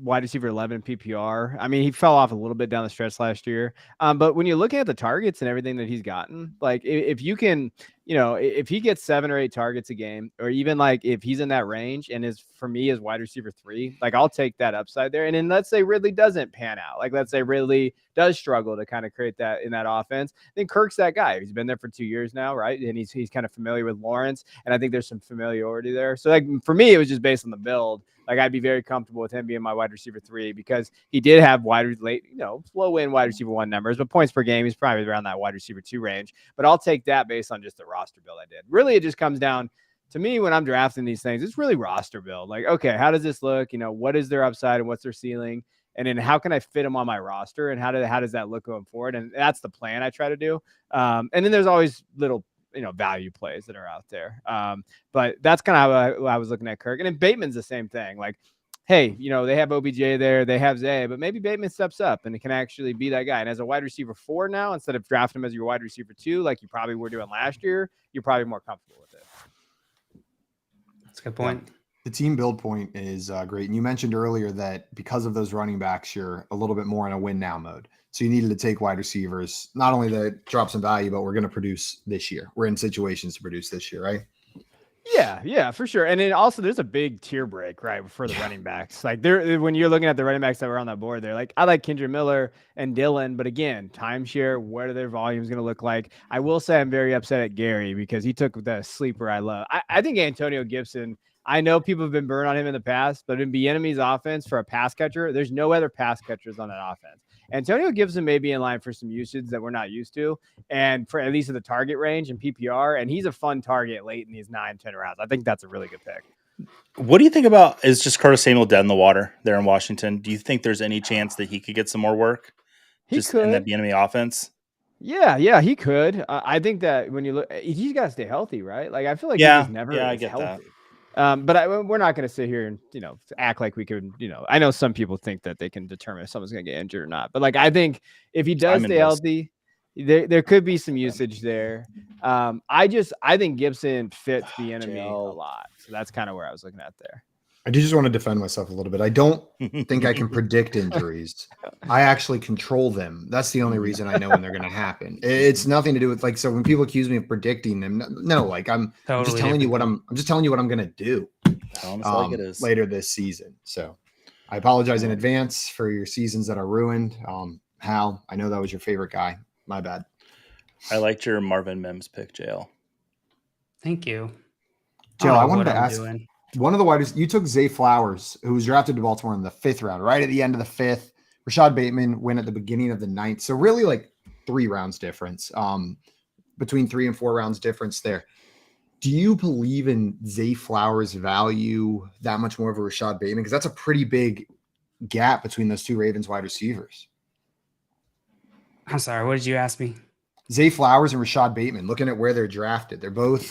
wide receiver 11 in PPR. I mean, he fell off a little bit down the stretch last year. But when you're looking at the targets and everything that he's gotten, like if you can, if he gets 7 or 8 targets a game, or even like if he's in that range and for me is wide receiver 3, like I'll take that upside there. And then let's say Ridley doesn't pan out. Like let's say Ridley does struggle to kind of create that in that offense. Then Kirk's that guy. He's been there for 2 years now, right? And he's kind of familiar with Lawrence. And I think there's some familiarity there. So like for me, it was just based on the build. Like I'd be very comfortable with him being my wide receiver 3 because he did have low end wide receiver 1 numbers, but points per game, he's probably around that wide receiver 2 range. But I'll take that based on just the roster build I did. Really, it just comes down to me when I'm drafting these things. It's really roster build. Like, okay, how does this look? What is their upside and what's their ceiling? And then how can I fit them on my roster? And how does that look going forward? And that's the plan I try to do. And then there's always little value plays that are out there. But that's kind of how I was looking at Kirk. And then Bateman's the same thing. Like, hey, they have OBJ there, they have Zay, but maybe Bateman steps up and it can actually be that guy. And as a wide receiver 4 now, instead of drafting him as your wide receiver 2, like you probably were doing last year, you're probably more comfortable with it. That's a good point. Yeah. The team build point is great. And you mentioned earlier that because of those running backs, you're a little bit more in a win now mode. So you needed to take wide receivers, not only to drop some value, but we're going to produce this year. We're in situations to produce this year, right? Yeah, for sure. And then also there's a big tier break, right, for the running backs. Like when you're looking at the running backs that were on that board, they're like, I like Kendra Miller and Dylan, but again, timeshare, what are their volumes going to look like? I will say I'm very upset at Gary because he took the sleeper I love. I think Antonio Gibson, I know people have been burned on him in the past, but in Bieniemy's offense for a pass catcher, there's no other pass catchers on that offense. Antonio Gibson may be in line for some usage that we're not used to, and for at least in the target range and PPR, and he's a fun target late in these 9-10 rounds. I think that's a really good pick. What do you think about, is just Curtis Samuel dead in the water there in Washington? Do you think there's any chance that he could get some more work He just could. in that Bieniemy offense? Yeah, he could. I think that when you look, he's got to stay healthy, right? Like I feel like he just never I is get healthy. that. But we're not going to sit here and act like we could. I know some people think that they can determine if someone's going to get injured or not. But like I think if he does stay healthy, there could be some usage there. I think Gibson fits the enemy a lot, so that's kind of where I was looking at there. I do just want to defend myself a little bit. I don't think I can predict injuries. I actually control them. That's the only reason I know when they're going to happen. It's nothing to do with so when people accuse me of predicting them, no, like I'm just telling you what I'm just telling you what I'm going to do Like it is. later this season. So I apologize in advance for your seasons that are ruined. Hal, I know that was your favorite guy. My bad. I liked your Marvin Mims pick, JL. Thank you. Joe, I wanted to ask. One of the widest, you took Zay Flowers, who was drafted to Baltimore in the 5th round, right at the end of the 5th. Rashad Bateman went at the beginning of the 9th. So really like 3 rounds difference, between 3 and 4 rounds difference there. Do you believe in Zay Flowers' value that much more over Rashad Bateman? Because that's a pretty big gap between those 2 Ravens wide receivers. I'm sorry, what did you ask me? Zay Flowers and Rashad Bateman, looking at where they're drafted. They're both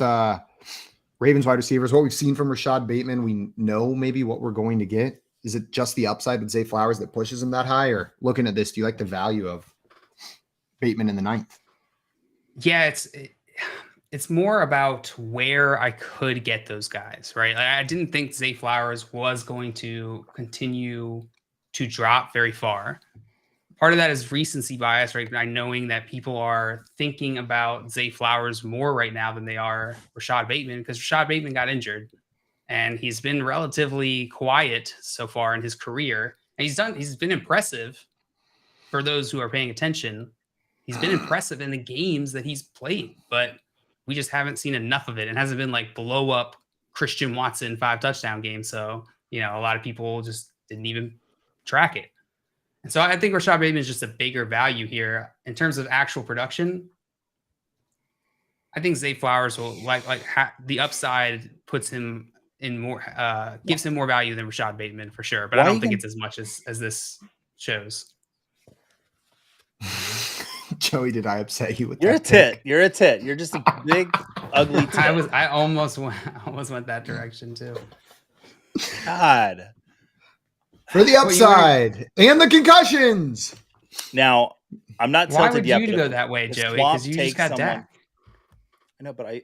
Ravens wide receivers. What we've seen from Rashad Bateman, we know maybe what we're going to get. Is it just the upside with Zay Flowers that pushes him that high? Or looking at this, do you like the value of Bateman in the 9th? Yeah, it's more about where I could get those guys, right? Like, I didn't think Zay Flowers was going to continue to drop very far. Part of that is recency bias, right? By knowing that people are thinking about Zay Flowers more right now than they are Rashad Bateman, because Rashad Bateman got injured and he's been relatively quiet so far in his career. And he's been impressive for those who are paying attention. He's been impressive in the games that he's played, but we just haven't seen enough of it. It hasn't been like blow up Christian Watson 5 touchdown game. So, a lot of people just didn't even track it. And so I think Rashad Bateman is just a bigger value here in terms of actual production. I think Zay Flowers will the upside puts him in more, gives him more value than Rashad Bateman for sure. But I don't think it's as much as this shows. Joey, did I upset you with You're that? A tit. You're a tit. You're just a big, ugly tit. I almost went that direction too. God. For the upside and the concussions. Now, I'm not tilted Why would yet. you to go that way, Joey? Because you just got Dak. I know, but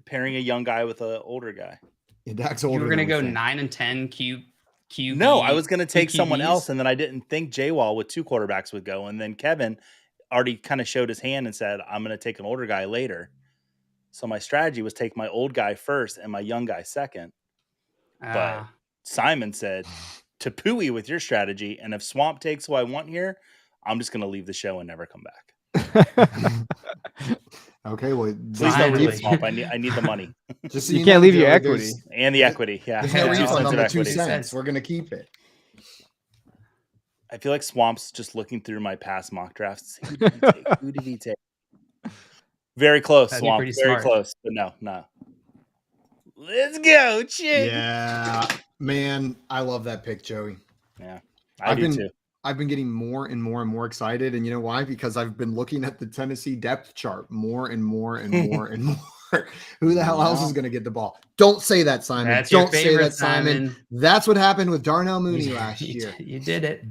pairing a young guy with an older guy. Yeah, Dak's older. You were going to go 9 and 10 QB QB. No, I was going to take someone QBs. else, and then I didn't think J-Wall with 2 quarterbacks would go, and then Kevin already kind of showed his hand and said, I'm going to take an older guy later. So my strategy was take my old guy first and my young guy second. But Simon said, to pooey with your strategy, and if Swamp takes who I want here, I'm just going to leave the show and never come back. Okay, well, Please don't leave Swamp. I need the money. Just so you can't leave your Joey, equity and the equity. Yeah, there's no 2 refund cents on of the equity. 2 cents. We're gonna keep it. I feel like Swamp's just looking through my past mock drafts. Who did he take? Very close, That'd be Swamp. pretty Very smart. close, but no. Let's go, chick. Yeah, man, I love that pick, Joey. Yeah, I do too. I've been getting more and more and more excited, and you know why? Because I've been looking at the Tennessee depth chart more and more and more and more. Who the hell else is going to get the ball? Don't say that, Simon. That's your Don't say favorite, that, Simon. That's what happened with Darnell Mooney last year. You did it.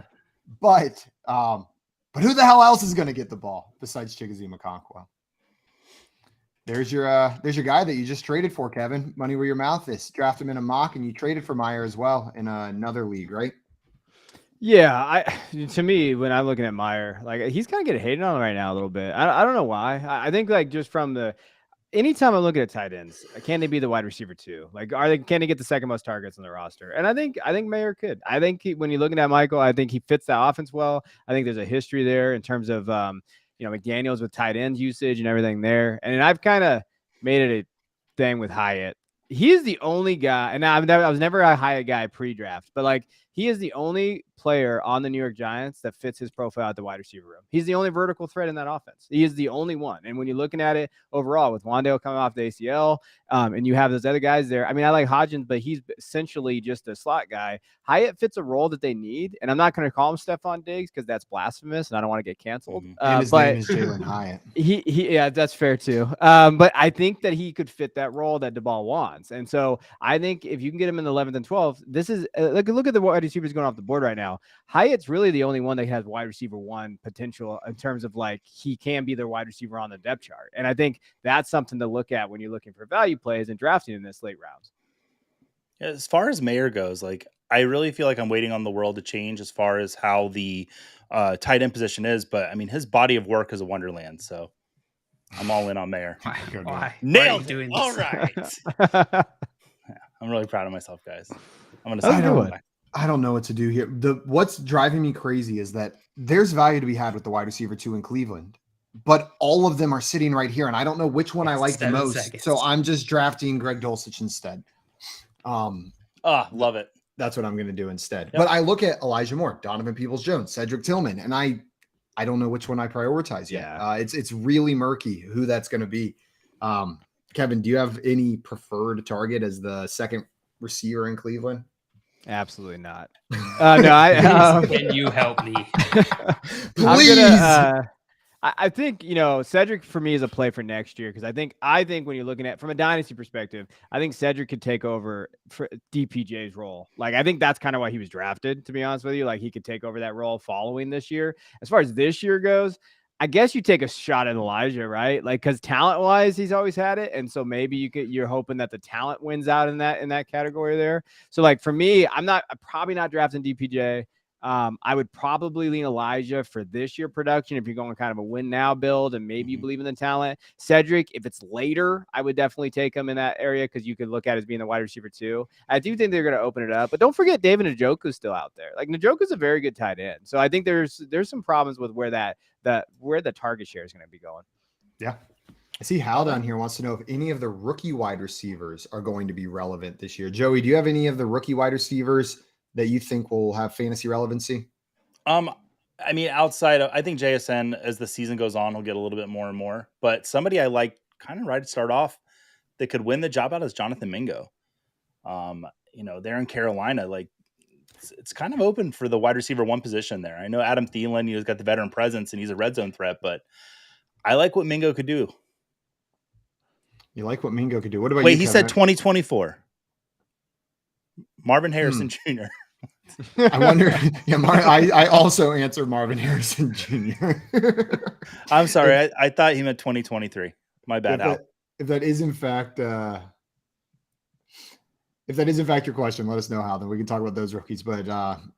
But who the hell else is going to get the ball besides Chickasee McConquel? There's your guy that you just traded for, Kevin. Money where your mouth is. Draft him in a mock, and you traded for Meyer as well in another league, right? Yeah, to me, when I'm looking at Meyer, like he's kind of getting hated on right now a little bit. I don't know why. I think like just from anytime I'm looking at tight ends, can they be the wide receiver too? Like, can they get the second most targets on the roster? And I think Meyer could. I think when you're looking at Michael, I think he fits the offense well. I think there's a history there in terms of McDaniels with tight end usage and everything there. And I've kind of made it a thing with Hyatt. He is the only guy, and I was never a Hyatt guy pre-draft, but like he is the only player on the New York Giants that fits his profile at the wide receiver room. He's the only vertical threat in that offense. He is the only one. And when you're looking at it overall with Wandale coming off the ACL, and you have those other guys there. I mean, I like Hodgins, but he's essentially just a slot guy. Hyatt fits a role that they need, and I'm not going to call him Stephon Diggs because that's blasphemous, and I don't want to get canceled. And his name is Jalen Hyatt. Yeah, that's fair too. But I think that he could fit that role that DeBall wants, and so I think if you can get him in the 11th and 12th, this is look at the wide receivers going off the board right now. Hyatt's really the only one that has wide receiver 1 potential in terms of like he can be their wide receiver on the depth chart, and I think that's something to look at when you're looking for value plays and drafting in this late rounds. As far as Mayer goes, like I really feel like I'm waiting on the world to change as far as how the tight end position is. But I mean, his body of work is a wonderland, so I'm all in on Mayer. Why? Nailed it. Doing all this? right. I'm really proud of myself, guys. I'm That's a good one. I don't know what to do here. What's driving me crazy is that there's value to be had with the wide receiver 2 in Cleveland, but all of them are sitting right here, and I don't know which one I like the most. Seconds. So I'm just drafting Greg Dulcich instead. Love it. That's what I'm going to do instead. Yep. But I look at Elijah Moore, Donovan Peoples-Jones, Cedric Tillman, and I don't know which one I prioritize yet. Yeah. It's really murky who that's going to be. Kevin, do you have any preferred target as the second receiver in Cleveland? Absolutely not. No, Can you help me? Please. I think, Cedric for me is a play for next year because I think when you're looking at from a dynasty perspective, I think Cedric could take over for DPJ's role. Like, I think that's kind of why he was drafted, to be honest with you. Like, he could take over that role following this year. As far as this year goes, I guess you take a shot at Elijah, right? Like, because talent-wise, he's always had it, and so maybe you're hoping that the talent wins out in that category there. So, like for me, I'm probably not drafting DPJ. I would probably lean Elijah for this year production if you're going kind of a win now build and maybe you believe in the talent. Cedric, if it's later, I would definitely take him in that area because you could look at it as being the wide receiver 2. I do think they're going to open it up, but don't forget David Njoku's still out there. Like Njoku's a very good tight end, so I think there's some problems with where the target share is going to be going. Yeah. I see Hal down here wants to know if any of the rookie wide receivers are going to be relevant this year. Joey, do you have any of the rookie wide receivers that you think will have fantasy relevancy? I mean, outside of, I think JSN as the season goes on, will get a little bit more and more, but somebody I like kind of right to start off that could win the job out is Jonathan Mingo. They're in Carolina, like it's kind of open for the wide receiver 1 position there. I know Adam Thielen, he's got the veteran presence and he's a red zone threat, but I like what Mingo could do. You like what Mingo could do? What about you? Wait, he said 2024. Marvin Harrison Jr. I wonder. Yeah, I also answer Marvin Harrison Jr. I'm sorry. I thought he meant 2023. My bad, Al. If that is in fact, If that is in fact your question, let us know how. Then we can talk about those rookies. But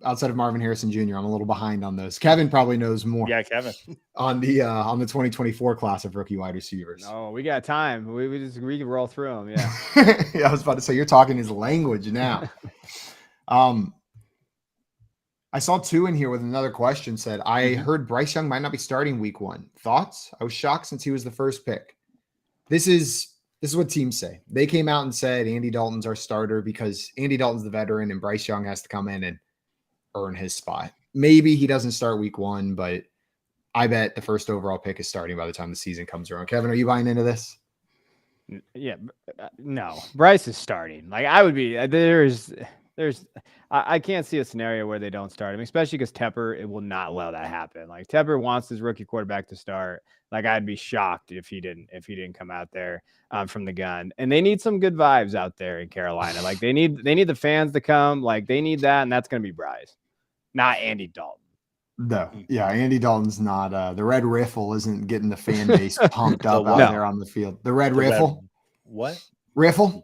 outside of Marvin Harrison Jr., I'm a little behind on those. Kevin probably knows more. Yeah, Kevin. On the 2024 class of rookie wide receivers. No, we got time. We can roll through them. Yeah. Yeah, I was about to say you're talking his language now. I saw 2 in here with another question. Said I heard Bryce Young might not be starting week 1. Thoughts? I was shocked since he was the first pick. This is what teams say. They came out and said Andy Dalton's our starter because Andy Dalton's the veteran and Bryce Young has to come in and earn his spot. Maybe he doesn't start week 1, but I bet the first overall pick is starting by the time the season comes around. Kevin, are you buying into this? Yeah, no. Bryce is starting. Like I would be. I can't see a scenario where they don't start him, especially because Tepper, it will not allow that happen. Like Tepper wants his rookie quarterback to start. Like I'd be shocked if he didn't come out there from the gun. And they need some good vibes out there in Carolina. Like they need the fans to come. Like they need that, and that's going to be Bryce, not Andy Dalton. No, yeah, Andy Dalton's not. The red riffle isn't getting the fan base pumped up out there on the field. The red riffle. What? Riffle?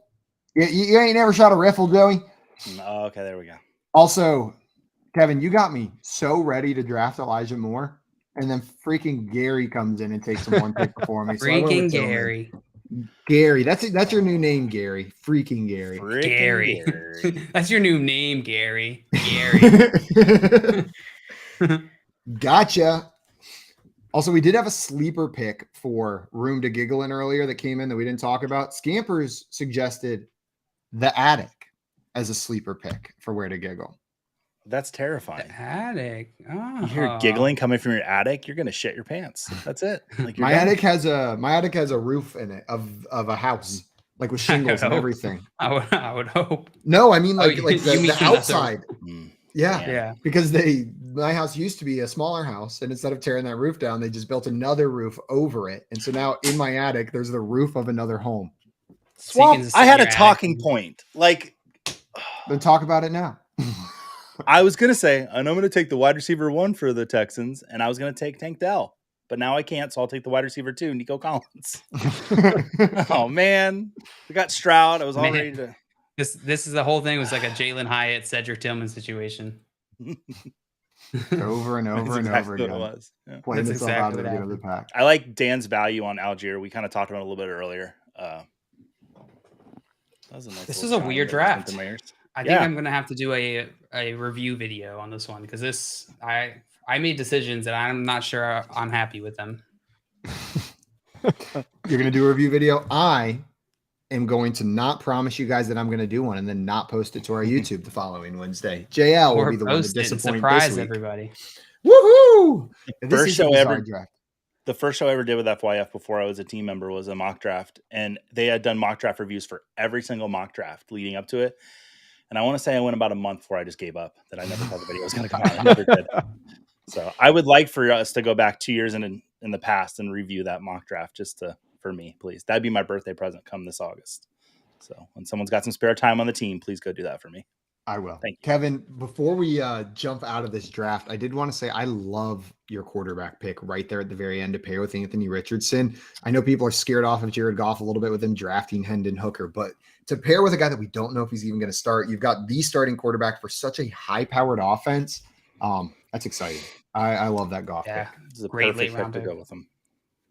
You ain't never shot a riffle, Joey? Oh, okay, there we go. Also, Kevin, you got me so ready to draft Elijah Moore, and then freaking Gary comes in and takes him one pick before me. Freaking Gary. Gary, that's your new name, Gary. Freaking Gary. Gary. That's your new name, Gary. Gary. Gotcha. Also, we did have a sleeper pick for Room to Giggle in earlier that came in that we didn't talk about. Scampers suggested the Attic as a sleeper pick for Where to Giggle. That's terrifying. The attic. Oh. You hear giggling coming from your attic, you're gonna shit your pants. That's it. Like my attic has a roof in it of a house, like with shingles and everything. I would hope. No, I mean like you mean the outside. Yeah. Because my house used to be a smaller house, and instead of tearing that roof down, they just built another roof over it. And so now in my attic, there's the roof of another home. Swamp, I had a talking point. Like, then talk about it now. I was gonna say, I know I'm gonna take the wide receiver 1 for the Texans, and I was gonna take Tank Dell, but now I can't, so I'll take the wide receiver 2, Nico Collins. Oh man, we got Stroud. I was all ready to. This is the whole thing was like a Jalen Hyatt, Cedric Tillman situation. Over and over and over again. What it was. Yeah. Playing itself out of the pack. I like Dan's value on Algier. We kind of talked about it a little bit earlier. This was a weird draft. I think I'm going to have to do a review video on this one because I made decisions and I'm not sure I'm happy with them. You're going to do a review video. I am going to not promise you guys that I'm going to do one and then not post it to our YouTube the following Wednesday. JL will be the one to disappoint surprise this week. Everybody. Woohoo! The first show I ever did with FYF before I was a team member was a mock draft, and they had done mock draft reviews for every single mock draft leading up to it. And I want to say I went about a month before I just gave up, that I never thought the video was going to come out. I never did. So I would like for us to go back 2 years in the past and review that mock draft for me, please. That'd be my birthday present come this August. So when someone's got some spare time on the team, please go do that for me. I will. Thank you. Kevin, before we jump out of this draft, I did want to say I love your quarterback pick right there at the very end to pair with Anthony Richardson. I know people are scared off of Jared Goff a little bit with him drafting Hendon Hooker, but to pair with a guy that we don't know if he's even going to start, you've got the starting quarterback for such a high-powered offense. That's exciting. I love that Goff pick. This is a great perfect pick to go with him.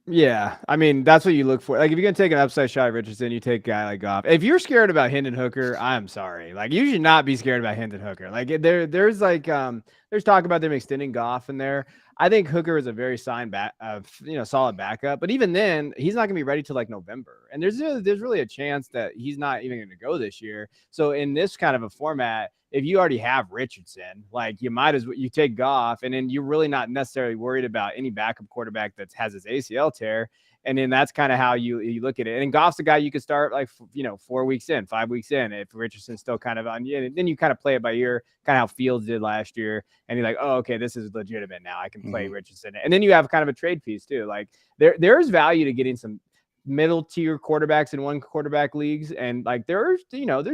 Yeah, I mean, that's what you look for. Like, if you're going to take an upside shot at Richardson, you take a guy like Goff. If you're scared about Hendon Hooker, I'm sorry. Like, you should not be scared about Hendon Hooker. Like, there's talk about them extending Goff in there. I think Hooker is a very solid backup. But even then, he's not going to be ready till like November. And there's really a chance that he's not even going to go this year. So in this kind of a format, if you already have Richardson, like you might as well you take Goff, and then you're really not necessarily worried about any backup quarterback that has his ACL tear. And then that's kind of how you look at it. And Goff's a guy you could start 4 weeks in, 5 weeks in, if Richardson's still kind of on. And then you kind of play it by ear, kind of how Fields did last year. And you're like, oh, okay, this is legitimate now. I can play Richardson. And then you have kind of a trade piece too. Like there's value to getting some middle tier quarterbacks in one quarterback leagues. And like there's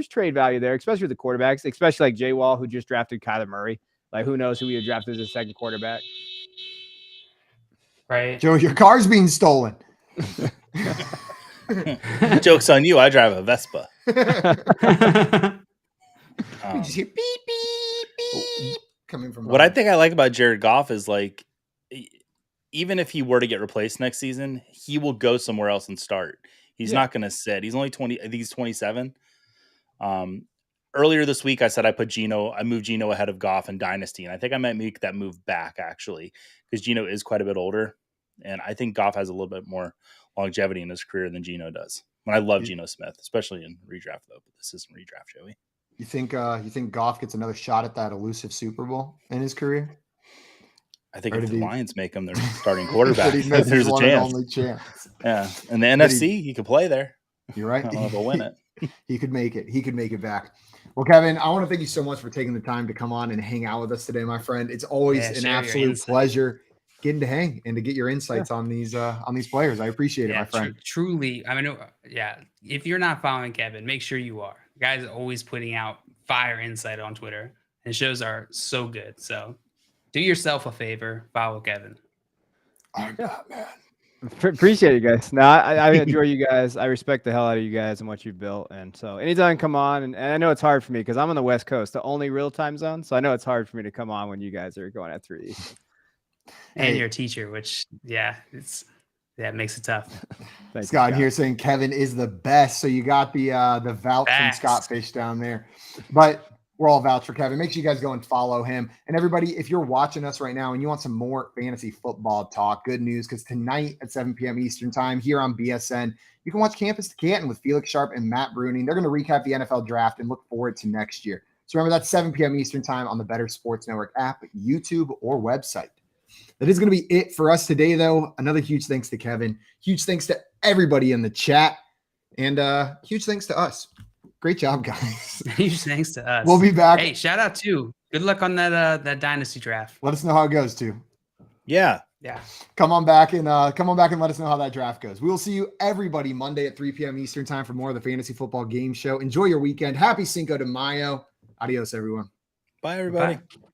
trade value there, especially with the quarterbacks, especially like Jay Wall, who just drafted Kyler Murray. Like who knows who he had drafted as a second quarterback. Right. Joe, your car's being stolen. Joke's on you. I drive a Vespa. You just hear beep, beep, beep coming from What I behind. think I like about Jared Goff is like, even if he were to get replaced next season, he will go somewhere else and start. He's not going to sit. He's only 20. I think he's 27. Earlier this week, I said I moved Geno ahead of Goff in Dynasty, and I think I might make that move back actually, because Geno is quite a bit older, and I think Goff has a little bit more longevity in his career than Geno does. And I love Geno Smith, especially in redraft though. But this isn't redraft, Joey. You think Goff gets another shot at that elusive Super Bowl in his career? I think if the Lions make him their starting quarterback, there's a chance. Yeah, and the NFC, he could play there. You're right. I don't know if he'll win it. He could make it. He could make it back. Well, Kevin, I want to thank you so much for taking the time to come on and hang out with us today, my friend. It's always an absolute pleasure getting to hang and to get your insights on these players. I appreciate it, my friend. Truly. I mean, if you're not following Kevin, make sure you are. The guy's always putting out fire insight on Twitter. His shows are so good. So do yourself a favor, follow Kevin. I'm not, man. Appreciate it, guys. No, I enjoy you guys. I respect the hell out of you guys and what you've built. And so anytime I come on, and I know it's hard for me because I'm on the West Coast, the only real time zone. So I know it's hard for me to come on when you guys are going at 3. And you're a teacher, which makes it tough. Scott here saying Kevin is the best. So you got the vouch from Scott Fish down there. But we're all vouch for Kevin. Make sure you guys go and follow him. And everybody, if you're watching us right now and you want some more fantasy football talk, good news, because tonight at 7 p.m. Eastern time here on BSN, you can watch Campus to Canton with Felix Sharp and Matt Bruning. They're going to recap the NFL draft and look forward to next year. So remember, that's 7 p.m. Eastern time on the Better Sports Network app, YouTube, or website. That is going to be it for us today, though. Another huge thanks to Kevin. Huge thanks to everybody in the chat. And huge thanks to us. Great job, guys. Huge thanks to us. We'll be back. Hey, shout out to. Good luck on that dynasty draft. Let us know how it goes, too. Yeah. Come on back and let us know how that draft goes. We will see you everybody Monday at 3 p.m. Eastern time for more of the Fantasy Football Game Show. Enjoy your weekend. Happy Cinco de Mayo. Adios, everyone. Bye, everybody. Bye.